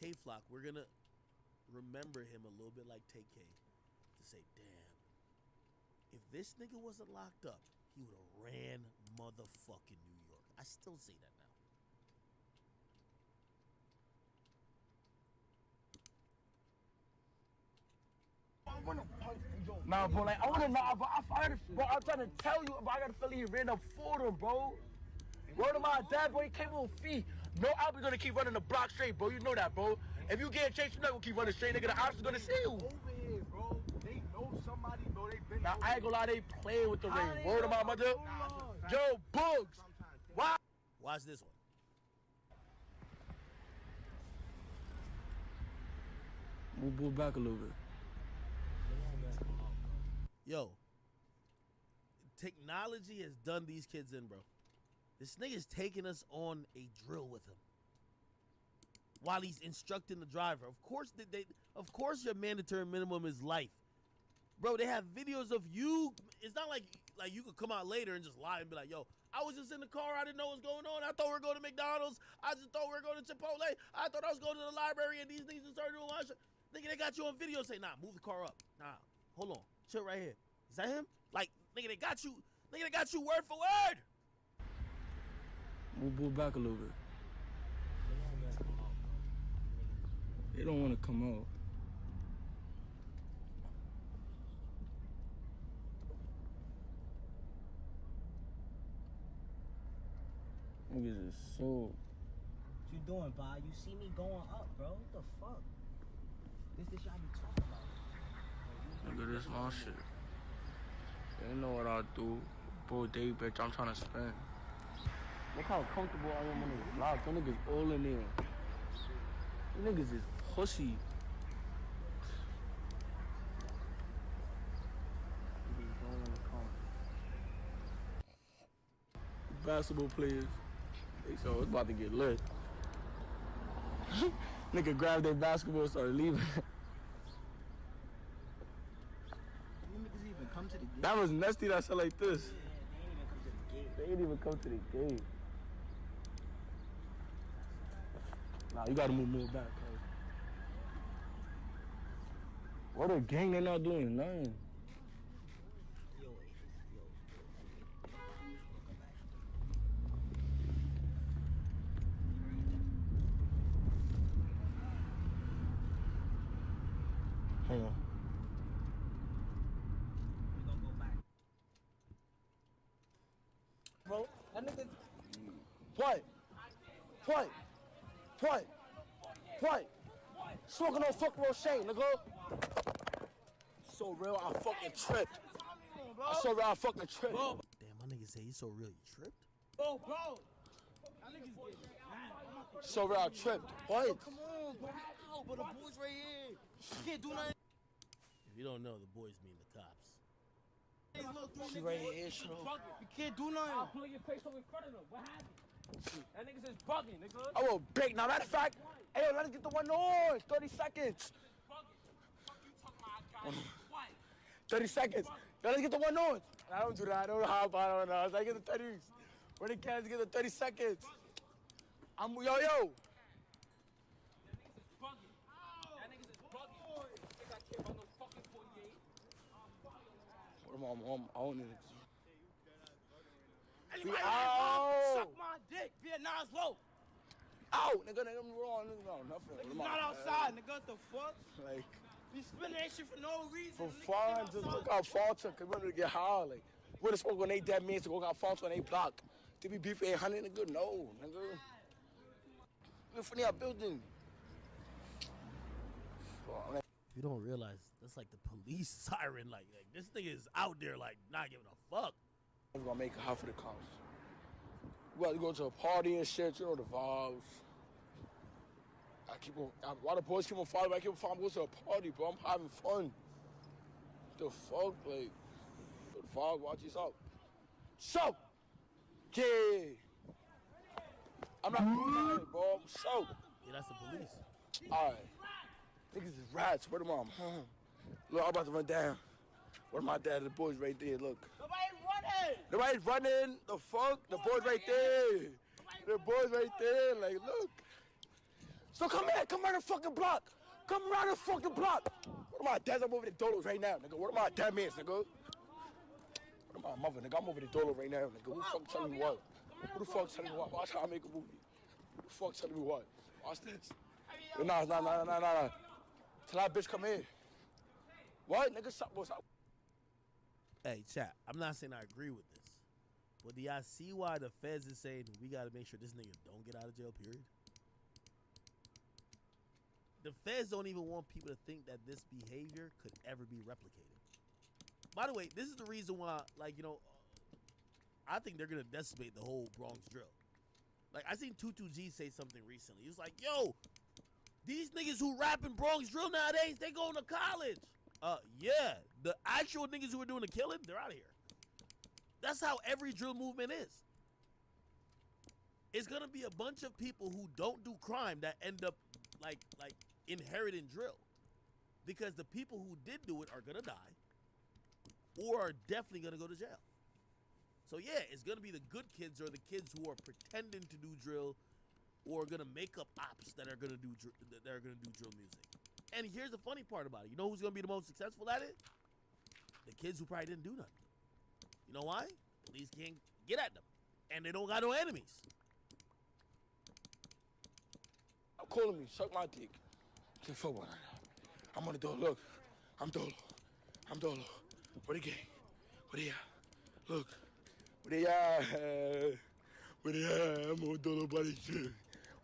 K Flock, we're gonna remember him a little bit like TK to say, damn, if this nigga wasn't locked up, he would have ran motherfucking New York. I still say that now. Nah, bro, like, I wanna know, bro, I'm trying to tell you, but I got a feeling he ran up for them, bro. Word of my dad, bro, he came on feet. No, I'll be gonna keep running the block straight, bro. You know that, bro. If you get chased, you're not gonna keep running straight, nigga. The ops is gonna see you. Over here, bro. They know somebody, bro. They been. Now, I ain't gonna lie, they playing with the ring. Word of my mother. Yo, Bugs. Why? Watch this one. Move back a little bit. Yo, technology has done these kids in, bro. This nigga's taking us on a drill with him while he's instructing the driver. Of course, your mandatory minimum is life, bro. They have videos of you. It's not like you could come out later and just lie and be like, "Yo, I was just in the car. I didn't know what's going on. I thought we were going to McDonald's. I just thought we were going to Chipotle. I thought I was going to the library and these niggas started doing my shit." Nigga, they got you on video. Say, "Nah, move the car up. Nah, hold on, chill right here." Is that him? Like, nigga, they got you. Nigga, they got you word for word. Move back a little bit. They don't want to come out. Niggas is so. What you doing, Bob? You see me going up, bro? What the fuck? This y'all be talking about. Nigga, this my shit. They know what I do. Bull day, bitch. I'm trying to spend. Look how comfortable I am on this block. Them niggas all in there. Them niggas is pussy. Niggas don't wanna come. Basketball players. They so it's about to get lit. Nigga grabbed their basketball and started leaving. Niggas even come to the game. That was Nesty that said like this. They ain't even come to the game. Nah, you gotta move more back, cuz. What a gang, they not doing nothing. Hang on. Bro, that nigga. What? Smoking on fuck real shame, nigga. So real, I fucking tripped. I so real, I fucking tripped. Damn, my nigga say he's so real, you tripped? Bro. That nigga's getting mad. So real, I tripped. What? Come on, bro. How? But the boys right here. You can't do nothing. If you don't know, the boys mean the cops. She right here, bro. You can't do nothing. I'll pull your face over in front of them. What happened? That nigga's just bugging, nigga. I will break. Now, matter of fact, hey, yo, let's get the one on. 30 seconds. 30 seconds. Yo, let's get the one on. I don't do that. I don't know how about it. I was like, get the 30s. Where the cats get the 30 seconds? I'm, yo. That nigga's just bugging. That nigga's just bugging. Think I care about no fucking 48. What am I on it? Anybody suck my dick. Vietnam's low. Out, nigga, I'm wrong. No, nothing. Nigga's not outside, nigga. What the fuck? Like, you spinning that shit for no reason. for fun, just look how far to, cause we're gonna get high. Like, we're supposed when they dead means to go out far when they block. To be beef 800, nigga, no, nigga. We're from our building. You don't realize that's like the police siren. Like this nigga is out there like not giving a fuck. I'm gonna make it hot for the cops. We about to go to a party and shit, you know the vibes. While the boys keep on following, I keep on following, go to a party, bro. I'm having fun. The fuck, like, the vibe, watch this out. So, yeah. I'm not doing nothing, bro. So. Yeah, that's the police. All right. Niggas is rats. Where the mom? Look, I'm about to run down. Where my dad? The boys right there, look. Nobody's running. The fuck? The boys right there. The boys right there. Like, look. So come here. Come around the fucking block. Come around the fucking block. What am I? Dad's, I'm over the dolos right now, nigga. What am I? Dad mans, nigga. What am I, mother, nigga? I'm over the dolo right now, nigga. Who the fuck telling me what? Who the fuck telling me what? Watch how I make a movie. Who the fuck telling me what? Watch this. Nah. Till that bitch come in. What? Nigga, stop. Hey, chat, I'm not saying I agree with this, but do y'all see why the feds is saying we got to make sure this nigga don't get out of jail, period? The feds don't even want people to think that this behavior could ever be replicated. By the way, this is the reason why, like, you know, I think they're gonna decimate the whole Bronx drill. Like I seen 22G say something recently. He was like, "Yo, these niggas who rap in Bronx drill nowadays, they going to college." Yeah, the actual niggas who are doing the killing, they're out of here. That's how every drill movement is. It's gonna be a bunch of people who don't do crime that end up like inheriting drill, because the people who did do it are gonna die, or are definitely gonna go to jail. So yeah, it's gonna be the good kids or the kids who are pretending to do drill, or gonna make up ops that are gonna do drill music. And here's the funny part about it. You know who's gonna be the most successful at it? The kids who probably didn't do nothing. You know why? Police can't get at them, and they don't got no enemies. I'm calling me, suck my dick. Say fuck one. I'm on the door. Look, I'm Dolo. I'm Dolo. Where the gang? Where they at? Look, where they at? Where they at? I'm on Dolo body shit.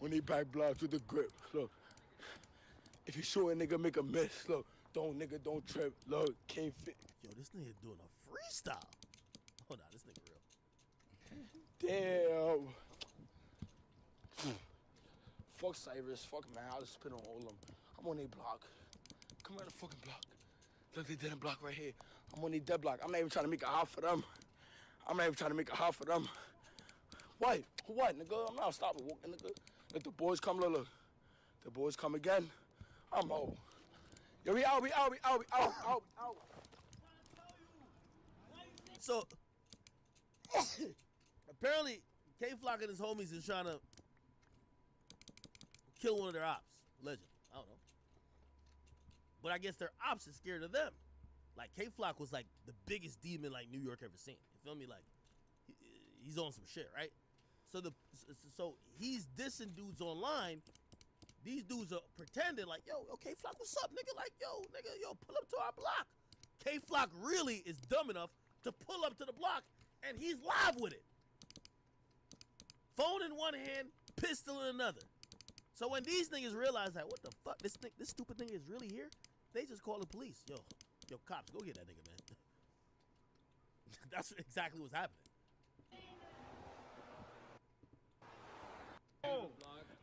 On they back blocks with the grip. Look, if you shoot a nigga, make a mess. Look, don't trip. Look, can't fit. Yo, this nigga doing a freestyle. Oh nah, this nigga real. Damn. Fuck Cyrus, fuck man, I'll just spit on all of them. I'm on their block. Come on the fucking block. Look, they did a block right here. I'm on their dead block. I'm not even trying to make a hop for them. What? What, nigga? I'm not stopping walking, nigga. Let the boys come, look. The boys come again. I'm out. Yo, we out. So, apparently, K-Flock and his homies is trying to kill one of their ops. Legend. I don't know. But I guess their ops is scared of them. Like, K-Flock was like the biggest demon like New York ever seen. You feel me? Like, he's on some shit, right? So he's dissing dudes online. These dudes are pretending like, yo, K-Flock, what's up, nigga? Like, yo, pull up to our block. K-Flock really is dumb enough to pull up to the block, and he's live with it. Phone in one hand, pistol in another. So when these niggas realize that, what the fuck, this stupid nigga is really here, they just call the police. Yo, cops, go get that nigga, man. That's exactly what's happening.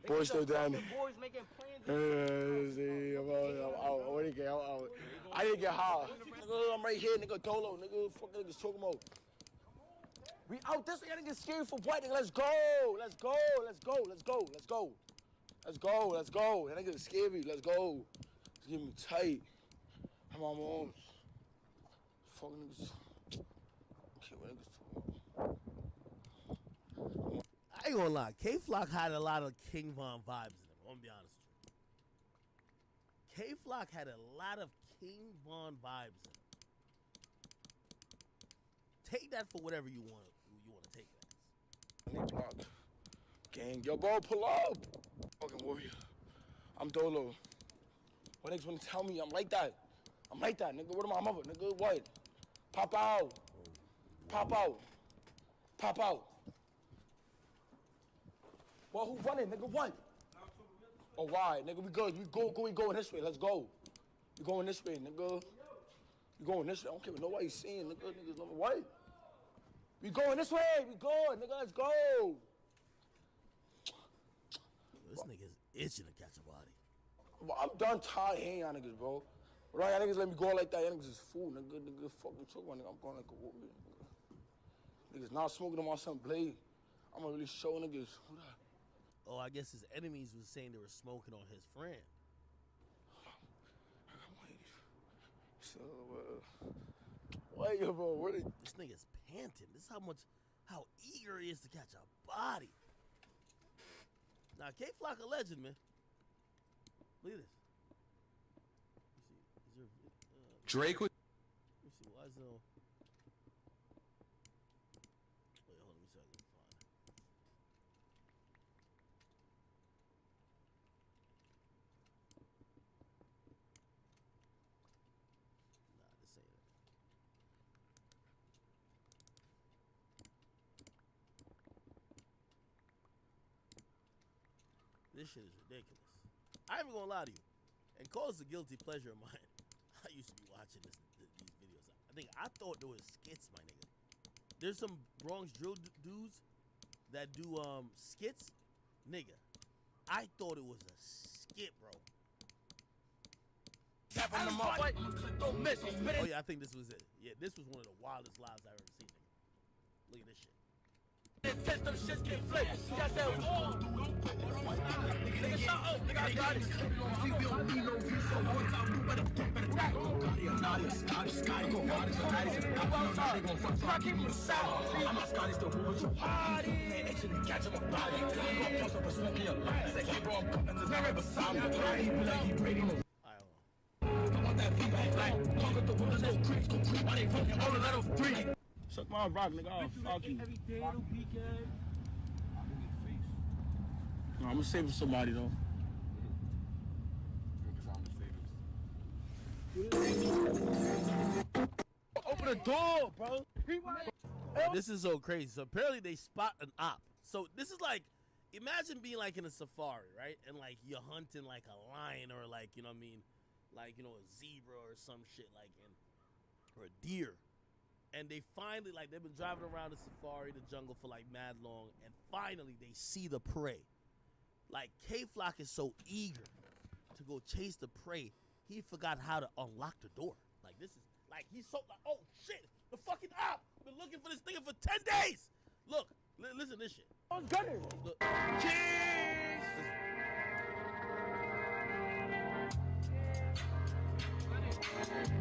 Boys still down there. Boys making plans. I didn't get high. Nigga, I'm right here, nigga. Dolo, nigga. Fuck niggas talking about. We out this nigga scared for what? Nigga, let's go. That nigga scary. Let's go. Just get me tight. I'm on my own. Fuck niggas. Okay, what niggas talking about? I ain't gonna lie, K-Flock had a lot of King Von vibes in him. I'm gonna be honest with you. K-Flock had a lot of King Von vibes in him. Take that for whatever you want to take it as. Block. Gang, yo, bro, pull up. Fucking warrior. I'm Dolo. What niggas wanna tell me? I'm like that, nigga. What am I, mother, nigga? What? Pop out. Well, who running, nigga? What? Oh, why, nigga? We good. We going this way. Let's go. We going this way, nigga. We going this way. I don't care what nobody's saying, nigga. Niggas know what? We going this way. We going, nigga. Let's go. This nigga's itching to catch a body. Well, I'm done tired hating y'all niggas, bro. Right, y'all niggas let me go like that. Y'all niggas is fool, nigga. Nigga, fucking talk about nigga. I'm going like a warrior, nigga. Niggas not smoking on my son Blade. I'm gonna really show niggas. Who that? Oh, I guess his enemies was saying they were smoking on his friend. Wait, bro, what is... This nigga's panting. This is how eager he is to catch a body. Now, K-Flock a legend, man. Look at this. Let me see. Drake was... Let me see. Why is it on... Wait, hold on. Let me see if I can find it. Nah, this ain't it. This shit is ridiculous. I ain't even gonna lie to you. And cause a guilty pleasure of mine. I used to be watching these videos. I thought there was skits, my nigga. there's some Bronx drill dudes that do skits, nigga. I thought it was a skit, bro. Oh yeah, I think this was it. Yeah, this was one of the wildest lives I've ever seen, nigga. Look at this shit. Test them shits get flipped. He got that wall. Nigga, shut up. Nigga, I got it. We don't need no views, so one time we better I keep him sour. I'm not Scotty, still moving too hard. Actually catch him a body. I'm gonna post up a smoke in your life. Say, hey, bro, I'm coming to never beside me. He be like, he Brady. I want that feedback, like, talk with the windows, no creeps, go creep. Why they fucking all of that off 3? Suck my rock, nigga. Oh, fuck you. Every day, the weekend. No, I'm gonna save it for somebody, though. Open the door, bro. This is so crazy. So apparently they spot an op. So this is like, imagine being like in a safari, right? And like you're hunting like a lion or like, you know what I mean? Like, you know, a zebra or some shit like, or a deer. And they finally, like, they've been driving around the safari, the jungle for like mad long, and finally they see the prey. Like, K-Flock is so eager to go chase the prey, he forgot how to unlock the door. Like, this is, like, he's so, like, oh shit, the fucking op, been looking for this nigga for 10 days. Look, listen to this shit. Oh, gunner. Look. Cheers.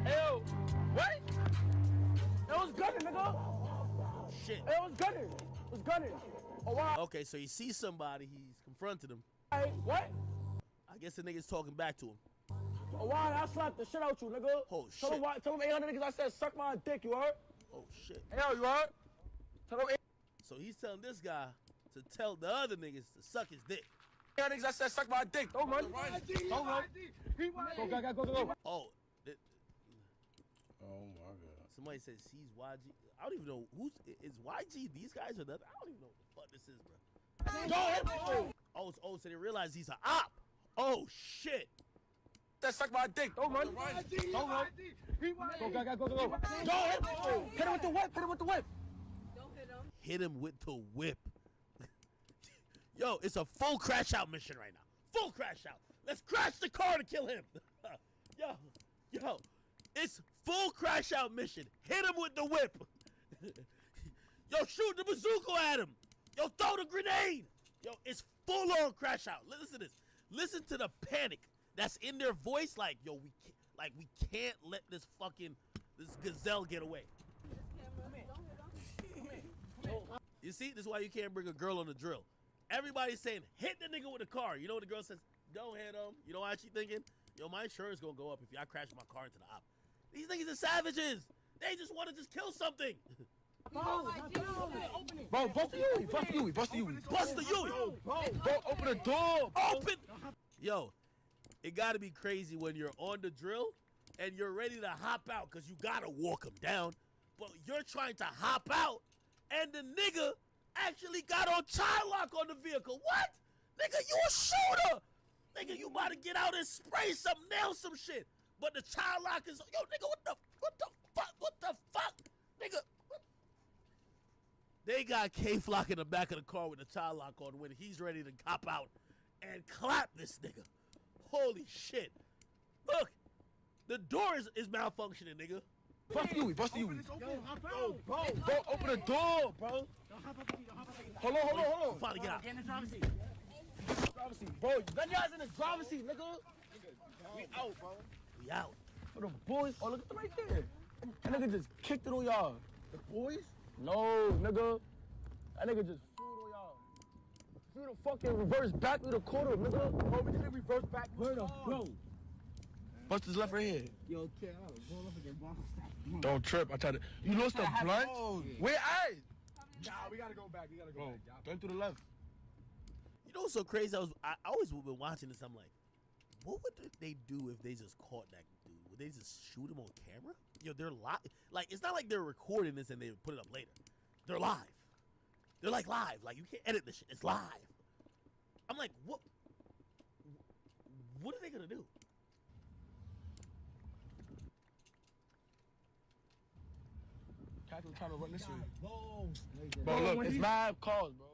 Yo, what? It was gunner, nigga. Shit. It was gunner. It was gunner. Oh, wow. Okay, so he sees somebody, he's confronted him. Hey, what? I guess the nigga's talking back to him. Oh, wow, I slapped the shit out you, nigga. Oh, Tell shit. him 800 niggas I said suck my dick, you heard? Oh, shit. Hey, yo, you heard? Tell him So he's telling this guy to tell the other niggas to suck his dick. 800 niggas I said suck my dick. Don't run. Don't run. Go. Oh. Oh, my God. Somebody says he's YG. I don't even know is YG these guys or nothing. I don't even know what the fuck this is, bro. Oh, so they realize he's an op. Oh, shit. That suck my dick. Don't run. Don't run. Go. Hit him with the whip. Hit him with the whip. Don't hit him. Hit him with the whip. Yo, it's a full crash out mission right now. Full crash out. Let's crash the car to kill him. Yo, it's full crash out mission. Hit him with the whip. Yo, shoot the bazooka at him. Yo, throw the grenade. Yo, it's full on crash out. Listen to this. Listen to the panic that's in their voice. Like, yo, we can't let this gazelle get away. You see, this is why you can't bring a girl on the drill. Everybody's saying, hit the nigga with the car. You know what the girl says? Don't hit him. You know why she's thinking? Yo, my insurance gonna go up if I crash my car into the op. These niggas are savages. They just want to just kill something. Bro, bust the Yui. Bro, open the door. Open. Yo, it gotta be crazy when you're on the drill and you're ready to hop out because you gotta walk him down. But you're trying to hop out and the nigga actually got on child lock on the vehicle. What? Nigga, you a shooter. Nigga, you about to get out and spray some, nail some shit. But the child lock is, yo, nigga, what the fuck? Nigga, what? They got K-Flock in the back of the car with the child lock on when he's ready to cop out and clap this nigga. Holy shit. Look, the door is malfunctioning, nigga. Bust the Yui. Bro, open the door, bro. Hold on. Finally get out. Get in the driver's seat. Bro, let your ass in the driver's seat, nigga. We out, bro. We out. For the boys. Oh, look at them right there. That nigga just kicked it on y'all. The boys? No, nigga. That nigga just fooled on y'all. See the fucking reverse back with the quarter, nigga. Bro, we didn't reverse back. Where the bro? Bust his left right here. Yo, kid, I was going up against bomb. Don't trip. I tried to. You lost the blunt? Where I? Nah, we gotta go back. Turn to the left. You know what's so crazy? I always been watching this. I'm like, what would they do if they just caught that dude? Would they just shoot him on camera? Yo, they're live. Like, it's not like they're recording this and they put it up later. They're live. They're like live. Like, you can't edit this shit. It's live. I'm like, what are they gonna do? Cat's trying to run this way. Boom. Bro, look, it's mad cars, bro.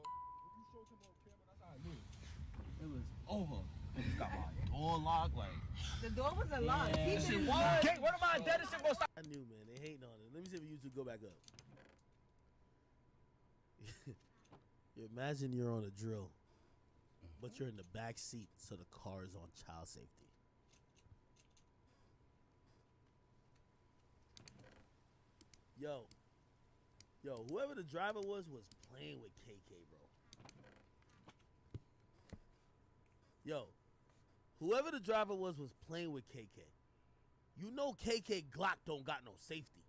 It was over. Niggas got my door locked, like. The door wasn't locked. Yeah. He Shit, didn't what? Gate, what am I dead? This shit gonna stop. I knew, man. They hating on it. Let me see if you two go back up. You imagine you're on a drill, but you're in the back seat, so the car is on child safety. Yo, whoever the driver was playing with KK, bro. Yo, whoever the driver was playing with KK. You know KK Glock don't got no safety.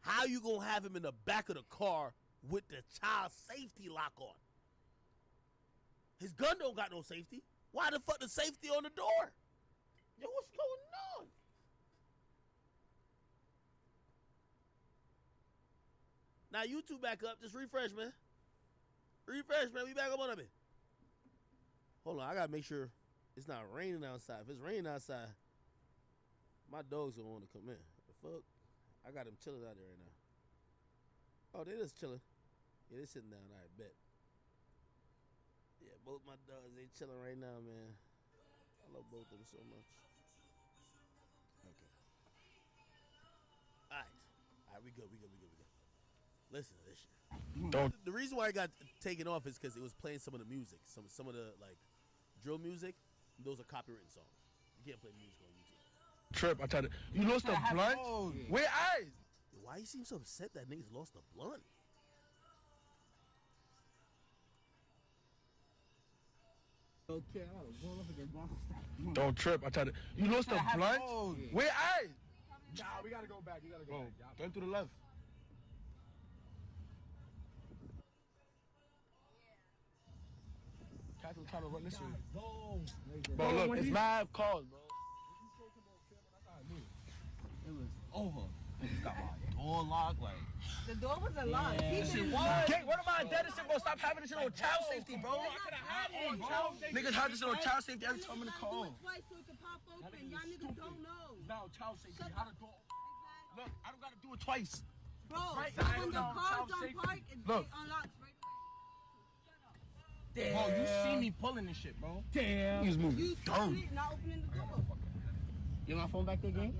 How you gonna have him in the back of the car with the child safety lock on? His gun don't got no safety. Why the fuck the safety on the door? Yo, what's going on? Now you two back up. Just refresh, man. Refresh, man. We back up on it. Hold on. I gotta make sure it's not raining outside. If it's raining outside, my dogs don't want to come in. The fuck? I got them chilling out there right now. Oh, they just chilling. Yeah, they sitting down. All right, bet. Yeah, both my dogs, they chilling right now, man. I love both of them so much. Okay. All right, we good. Listen to this shit. Don't. The reason why I got taken off is because it was playing some of the music, some of the like drill music. Those are copywritten songs. You can't play music on YouTube. Trip, I tried to. You lost the blunt? Where eyes? Why you seem so upset that niggas lost the blunt? Okay, I was going up against Boston. Don't trip, I tried to. You lost the blunt? Where eyes? Nah, we gotta go back. Bro, turn to the left. Cat's trying to run this way. Bro, look, it's mad cars, bro. It was over. Niggas got my door locked, like. The door wasn't locked. He Shit, didn't what? Gate, what am I dead? This shit gonna stop having this shit on child safety, bro. Niggas had this shit on child safety every time in the car. Twice so it can pop open. Y'all niggas don't know. Now, child safety, how to go? Look, I don't gotta do it twice. Bro, Right, when the now, cars child don't safety. park, it Look. unlocks right Damn. Bro, you see me pulling this shit, bro. Damn. He's moving. You saw it, not opening the door. You got my phone back there, gang?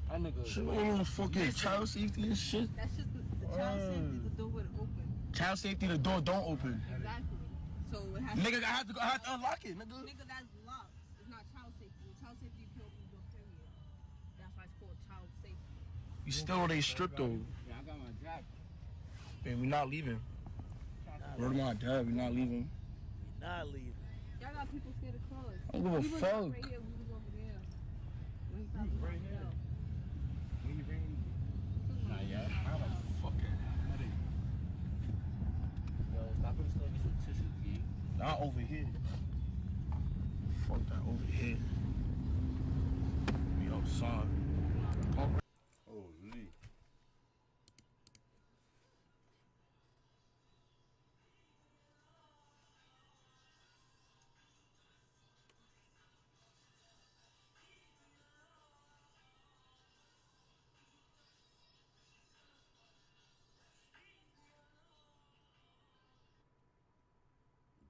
That nigga. Shit on fucking child safety and shit. That's just the child safety. The door would open. Child safety, the door don't open. Exactly. So it has Nigga, I have to unlock it, nigga. Nigga, that's locked. It's not child safety. Child safety, you can't open the door, period. That's why it's called child safety. You still they stripped though. Yeah, I got my jacket. Man, we not leaving. Word to my dad, we not leaving. We not leaving. Y'all got people scared of cars. I don't give a We was fuck. right here, we was over there. When he probably Right here. out. When you ran? Not yet. I have a fucking headache. Yo, stop in the store, get some tissues, gang. Not over here. Fuck that over here. We outside. Holy.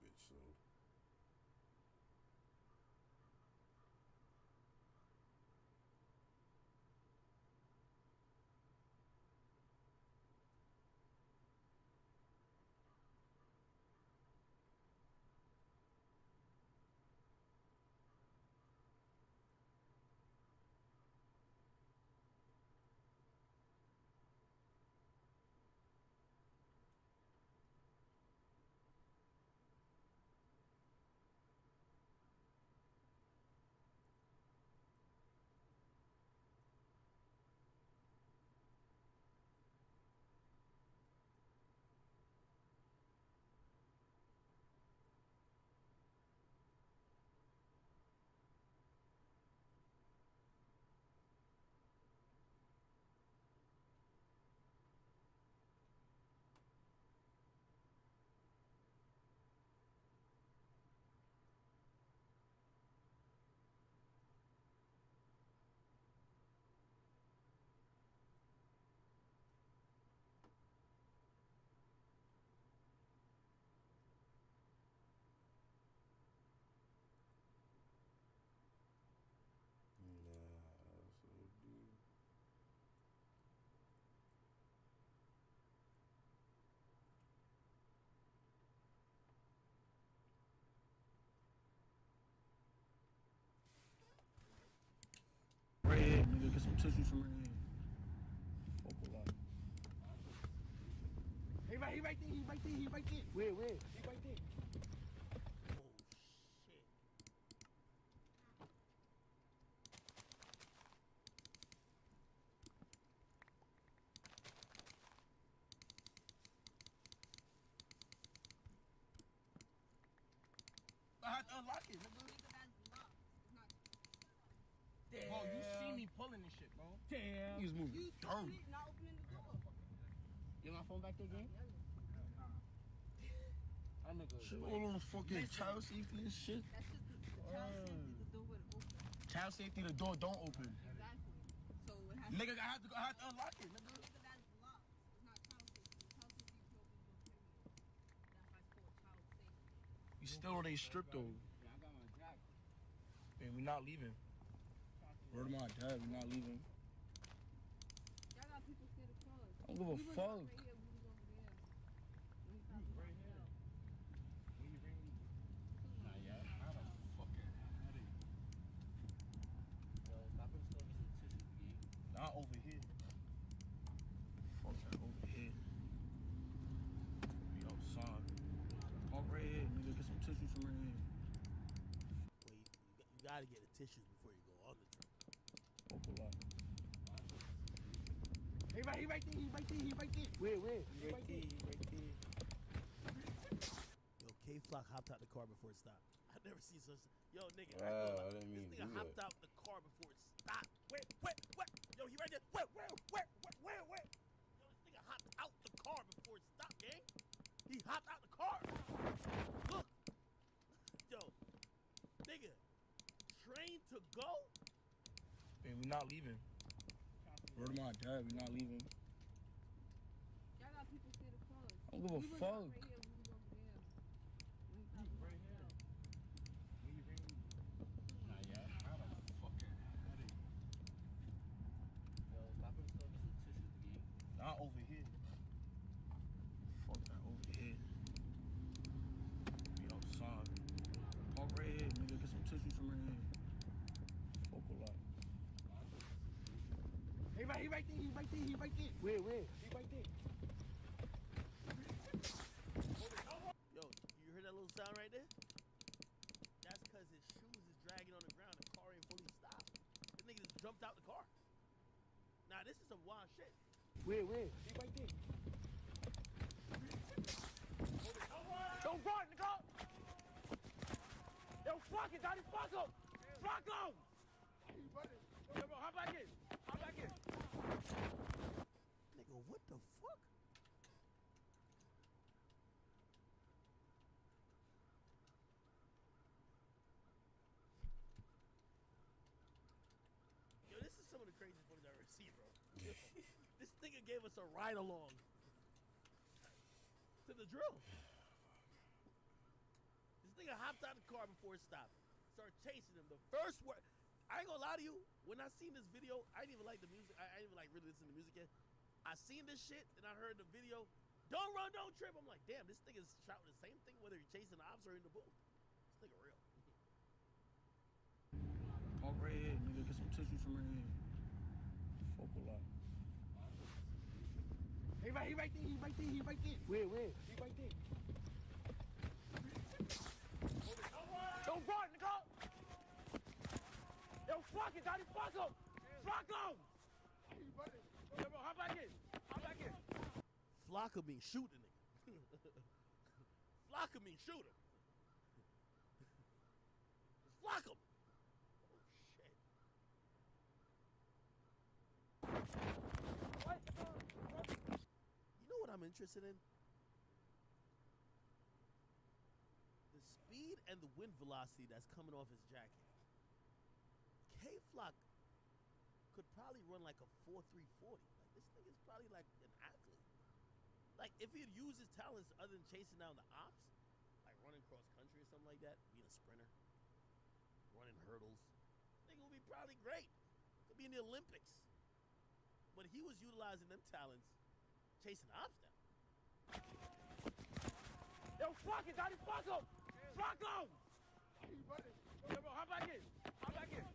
Bitch, so. tissues from right here. Focal light. He right there, he right there, he right there. Where? He right there. Oh shit. I have to unlock it, nigga. Damn. Bro, you see me pulling this shit, bro. Damn. He's moving. You Dirty. not opening the door. Get my phone back there, gang? That nigga. Shit all on the fucking child safety and shit. That's just the child safety, the door would open. Child safety, the door don't open. Exactly. So it has Nigga, I have to unlock it, nigga. Nigga, that's locked. It's not child safety. Child safety, you can open the door, period. That's why it's called child safety. You still on a strip though. Yeah, I got my jacket. Man, we not leaving. Word to my dad, we not leaving. Y'all got people scared of cars. I don't give a fuck. Right here, we was over there. When he found Right the here. hotel. When you bring me? Not yet. I had a fucking headache. Yo, stop and still get some tissue, G. Not over here. Fuck that over here. We outside. Walk right here, nigga. Get some tissues from right here. Wait, you gotta get the tissues before you go on the trip. Focal light. He right there, he right there, he right there. Where? He right there. Yo, K-Flock hopped out the car before it stopped. I never seen such. Yo, nigga, Wow, I didn't mean this to nigga do hopped that. out the car before it stopped. Wait. Yo, he right there. Wait. Yo, this nigga hopped out the car before it stopped, gang. He hopped out the car. Look. Yo, nigga, train to go. Man, we not leaving. Word to my dad, we not leaving. Y'all got people scared of cars. I don't give a We was fuck. Right here, we was over there. When he found the Right here. hotel. When you bring me? Not yet. I had a fucking headache. Yo, stop and still get some tissue, G. Not over here. Fuck that over here. We outside. Walk right here, nigga. Get some tissues from right here. Focal light. He right there, he right there, he right there. Where? He right there. Yo, you heard that little sound right there? That's because his shoes is dragging on the ground. The car ain't fully stopped. This nigga just jumped out the car. Nah, this is some wild shit. Where? He right there. Don't run, nigga! Yo, fuck it, Daddy, fuck him! Fuck him! Yo, bro, hop back in. Nigga, what the fuck? Yo, this is some of the craziest footage I've ever seen, bro. This nigga gave us a ride along to the drill. This nigga hopped out of the car before it stopped. Started chasing him. The first word, I ain't gonna lie to you, when I seen this video, I didn't even like the music. I didn't even like really listen to music yet. I seen this shit and I heard the video. Don't run, don't trip. I'm like, damn, this nigga's shouting the same thing whether you're chasing the ops or in the booth. This nigga real. Walk right here, nigga. Get some tissues from right here. Focal light. He right there, he right there. Where? He right there. Don't run, nigga! Yo, fuck it, Daddy, fuck him! Fuck him! Yo, bro, hop back in. Flocka mean shoot the nigga. Flocka mean shoot him. Flock him. Oh shit. You know what I'm interested in? The speed and the wind velocity that's coming off his jacket. K-Flock could probably run like a 4.340. Like this nigga's probably like an athlete. Like if he'd use his talents other than chasing down the ops, like running cross country or something like that, being a sprinter, running hurdles, nigga would be probably great. Could be in the Olympics. But he was utilizing them talents, chasing ops down. Yo, fuck it, Daddy, fuck him! Fuck him! Yo, bro, hop back in. I'm back here.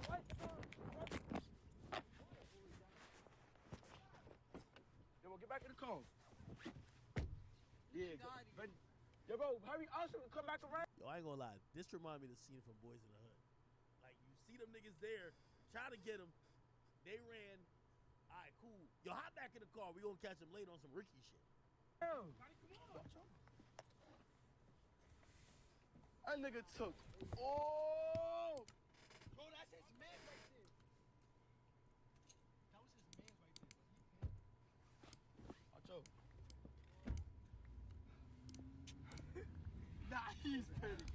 What? Yo, bro, get back in the car. Yeah, yo, bro, hurry up so we come back around. Yo, I ain't gonna lie. This remind me of the scene from Boys in the Hood. Like, you see them niggas there, try to get them. They ran. All right, cool. Yo, hop back in the car. We gonna catch them later on some Ricky shit. Yo. That nigga took. Oh! Bro, that's his man right there. That was his man right there, but he Watch out. Nah, he's petty.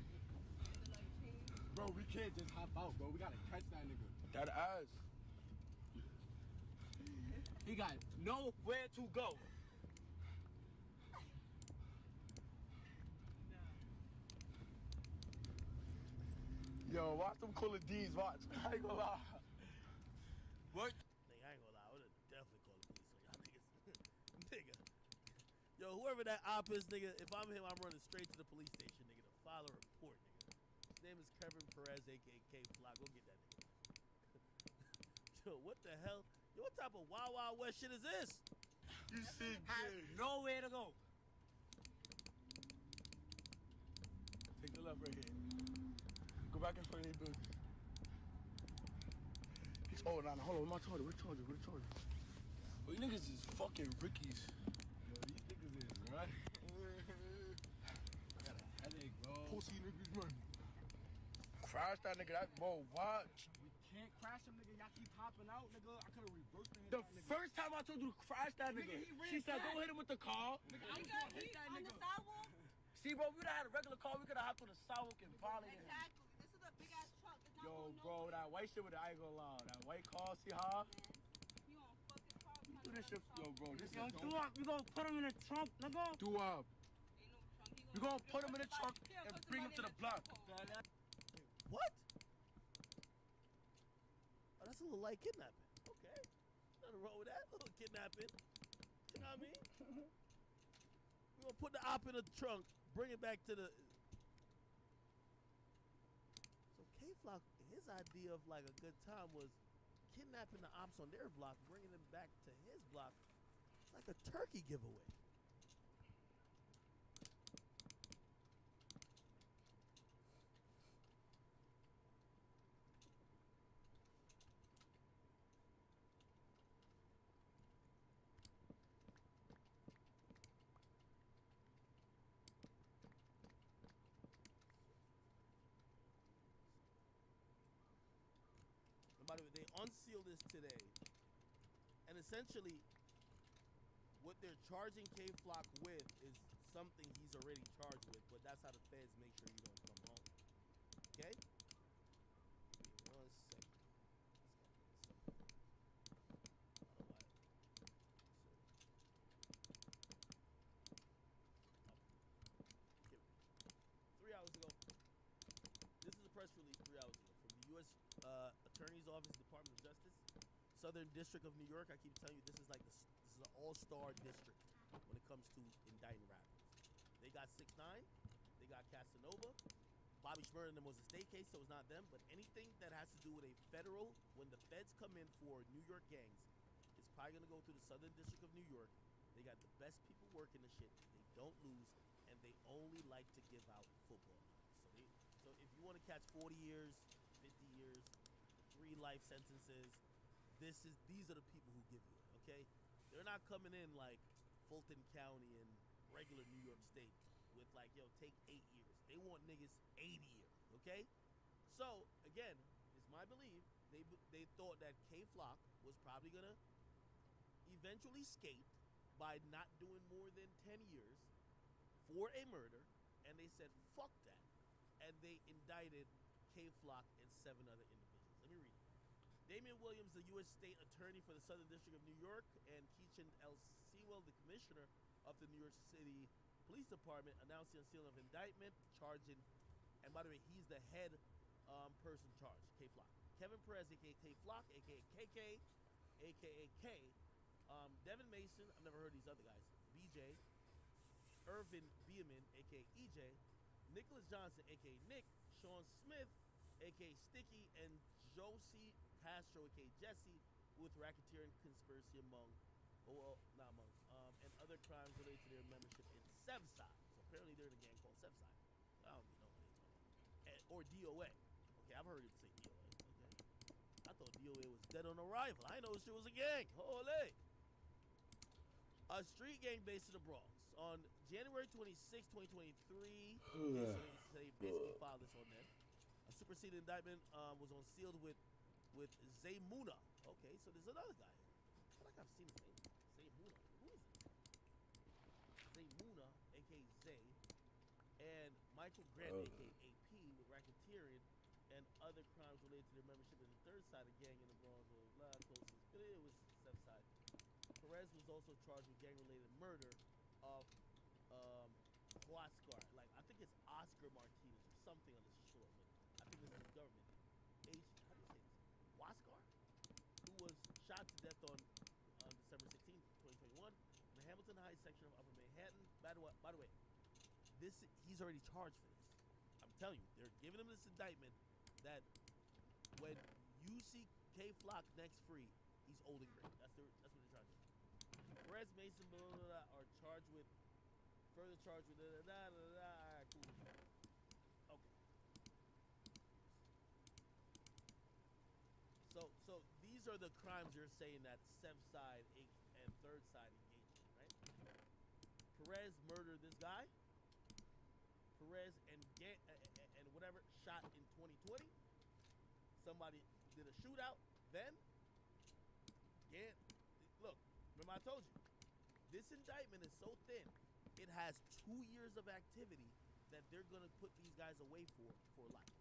Bro, we can't just hop out, bro. We gotta catch that nigga. That ass. He got nowhere to go. Yo, watch them call it D's, watch. I ain't gonna lie. What? Nigga, I ain't gonna lie. I would've definitely called the police on y'all niggas. Nigga. Yo, whoever that op is, nigga, if I'm him, I'm running straight to the police station, nigga, to file a report, nigga. His name is Kevin Perez, a.k.a. K-Flock. Go get that nigga. Yo, what the hell? Yo, what type of Wild Wild West shit is this? You see, Had nowhere to go. take the left right here. Go back in front of the building. He's, oh, nah, hold on, what I told you? Well, you niggas is fucking Rickies. Yo, these niggas is right. I got a headache, bro. Pussy niggas, man. Crash that nigga, that, bro, watch. We can't crash him, nigga. Y'all keep hopping out, nigga. I could've reversed and hit The that nigga. first time I told you to crash that nigga, Nigga, he ran she said, back. don't hit him with the car. Nigga, I was gonna hit that on nigga. the sidewalk. See, bro, we would've had a regular car, we could've hopped on the sidewalk and violated him. Exactly. This is a big ass truck. It's not Yo, going bro, nowhere. that white shit with the, I ain't gonna lie, that white car, see how? You gonna fuck his car? You do this shit, yo, bro, this Yo, is Duop, we gonna put him in the trunk, nigga. do up. We gonna put him in the truck and bring him to the block. What? Oh, that's a little light kidnapping. Okay. Nothing wrong with that. A little kidnapping. You know what I mean? We're gonna put the op in the trunk, bring it back to the. So K-Flock, his idea of like a good time was kidnapping the ops on their block, bringing them back to his block. It's like a turkey giveaway. By the way, they unsealed this today, and essentially, what they're charging K-Flock with is something he's already charged with, but that's how the feds make sure you don't come home. Okay? Give me 1 second. Here we go. 3 hours ago. This is a press release 3 hours ago from the U.S. Attorney's Office, Department of Justice, Southern District of New York. I keep telling you, this is like this is an all-star district when it comes to indicting rappers. They got 6ix9ine, they got Casanova, Bobby Shmurda and them was a state case, so it's not them. But anything that has to do with a federal, when the feds come in for New York gangs, it's probably gonna go through the Southern District of New York. They got the best people working the shit. They don't lose, and they only like to give out football money. So if you want to catch 40 years, 50 years, 3 life sentences, these are the people who give you it, okay? They're not coming in like Fulton County and regular New York State with like, yo, take 8 years. They want niggas 80 years, okay? So, again, it's my belief, they thought that K-Flock was probably gonna eventually skate by not doing more than 10 years for a murder, and they said, fuck that. And they indicted K-Flock and 7 other individuals. Let me read it. Damian Williams, the U.S. State Attorney for the Southern District of New York, and Keechan L. Sewell, the Commissioner of the New York City Police Department, announced the unsealing of indictment, charging, and by the way, he's the head person charged, K-Flock. Kevin Perez, a.k.a. K-Flock, a.k.a. KK, a.k.a. K. Devin Mason, I've never heard these other guys, BJ. Irvin Beeman, a.k.a. EJ. Nicholas Johnson, a.k.a. Nick. Sean Smith, aka Sticky, and Josie Castro, aka Jesse, with racketeering conspiracy among, not among, and other crimes related to their membership in Sevside. So apparently they're in a gang called Sevside. I don't even know what they're talking about. Or DOA. Okay, I've heard it say DOA. Okay. I thought DOA was dead on arrival. I know this shit was a gang. Holy. A street gang based in the Bronx. On January 26, 2023, they basically filed this on them. A superseded indictment was on sealed with Zaymuna. Okay, so there's another guy here. I feel like I've seen his name. Zaymuna. Who is it? Zaymuna, aka Zay, and Michael Grant, aka AP, with racketeering and other crimes related to their membership in the third side of gang in the Bronx. Blah, closest. It was South Side. Perez was also charged with gang-related murder of Huascar. Like, I think it's Oscar Martinez or something on this short, but I think this is his government. How do you say this? Huascar? Who was shot to death on December 16, 2021 in the Hamilton Heights section of Upper Manhattan. By the way, he's already charged for this. I'm telling you, they're giving him this indictment that when you see K Flock next free, he's old and great. That's what they're trying to do. Perez, Mason, are charged with further charged with All right, cool. Okay. So these are the crimes you're saying that Sev side and third side engaged in, right? Perez murdered this guy. Perez and whatever shot in 2020. Somebody did a shootout. Then, look, remember I told you, this indictment is so thin, it has 2 years of activity that they're gonna put these guys away for life.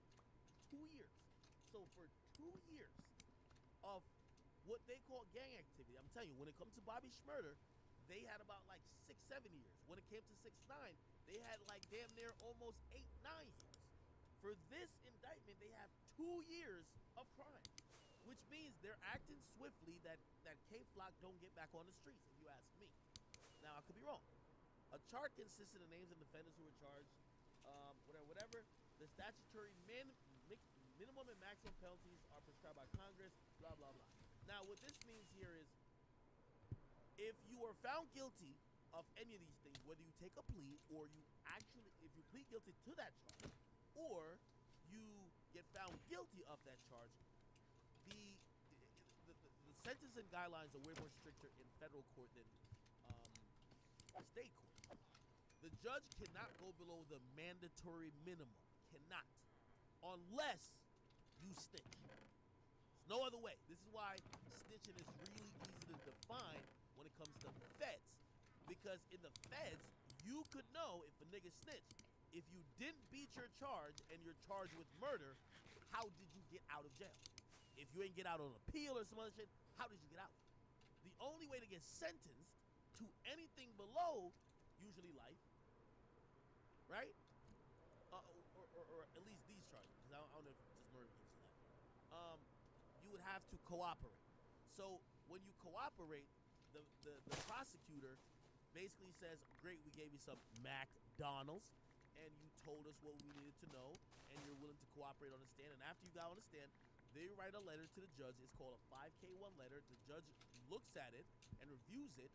2 years. So for 2 years of what they call gang activity, I'm telling you, when it comes to Bobby Schmurder, they had about like 6-7 years. When it came to 6ix9ine, they had like damn near almost 8-9 years. For this indictment, they have 2 years of crime, which means they're acting swiftly that K-Flock don't get back on the streets, if you ask me. Now, I could be wrong. A chart consists of the names of defendants who were charged, whatever. The statutory minimum and maximum penalties are prescribed by Congress, blah, blah, blah. Now, what this means here is if you are found guilty of any of these things, whether you take a plea or if you plead guilty to that charge, or you get found guilty of that charge, the sentencing guidelines are way more stricter in federal court than state court. The judge cannot go below the mandatory minimum. Cannot. Unless you snitch. There's no other way. This is why snitching is really easy to define when it comes to feds. Because in the feds, you could know if a nigga snitched. If you didn't beat your charge and you're charged with murder, how did you get out of jail? If you ain't get out on appeal or some other shit, how did you get out? The only way to get sentenced to anything below, usually life, right? Or at least these charges, because I don't know if just murder gives you life. You would have to cooperate. So when you cooperate, the prosecutor basically says, great, we gave you some McDonald's, and you told us what we needed to know, and you're willing to cooperate on the stand. And after you got on the stand, they write a letter to the judge. It's called a 5K1 letter. The judge looks at it and reviews it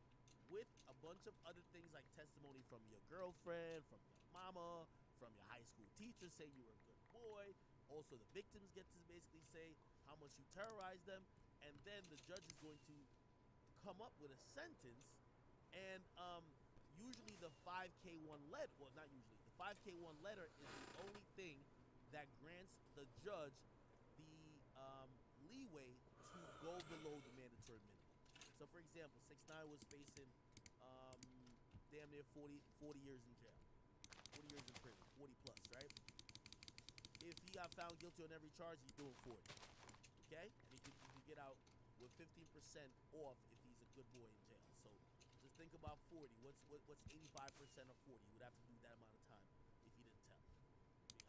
with a bunch of other things like testimony from your girlfriend, from your mama, from your high school teacher saying you were a good boy. Also, the victims get to basically say how much you terrorized them. And then the judge is going to come up with a sentence. And usually the 5K1 letter, well, not usually, the 5K1 letter is the only thing that grants the judge the leeway to go below the mandatory minimum. So, for example, 6ix9ine was facing damn near 40 years in jail, 40 years in prison, 40 plus, right? If he got found guilty on every charge, he's doing 40, okay? And he can get out with 15% off if he's a good boy in jail. So just think about 40. What's 85% of 40? You would have to do that amount of time if he didn't tell.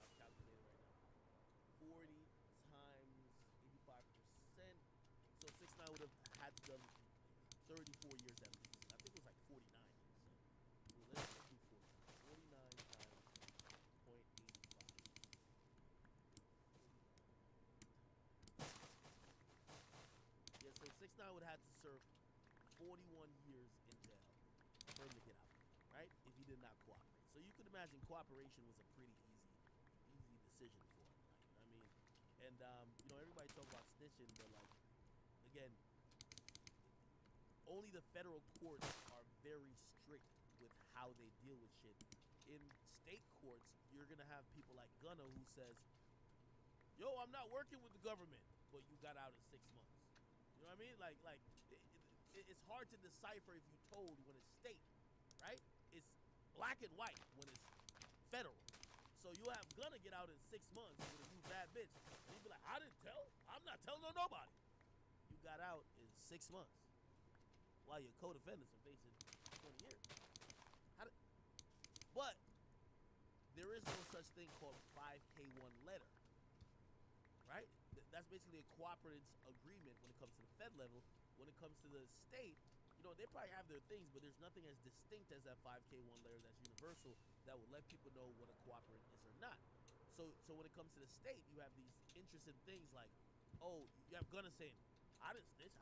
I'll calculate it right now. 40 times 85%. So 6ix9ine would have had to done 34 years at least. I think it was like 49 years. So let's do 40. 49 times 0.85. for him to get out, right? If he did not cooperate. So you could imagine cooperation was a pretty easy decision for him, right? I mean, and everybody talk about snitching, but like, again, only the federal courts are very strict with how they deal with shit. In state courts, you're gonna have people like Gunna who says, "Yo, I'm not working with the government," but you got out in 6 months. You know what I mean? Like it's hard to decipher if you told when it's state, right? It's black and white when it's federal. So you have Gunna get out in 6 months with a new bad bitch, and he'd be like, "I didn't tell. I'm not telling on nobody." You got out in 6 months, while your co-defendants are facing 20 years. But there is no such thing called 5K1 letter, right? That's basically a cooperative agreement when it comes to the Fed level. When it comes to the state, they probably have their things, but there's nothing as distinct as that 5K1 letter that's universal that will let people know what a cooperative is or not. So when it comes to the state, you have these interesting things like, oh, you have Gunna saying, "I didn't snitch.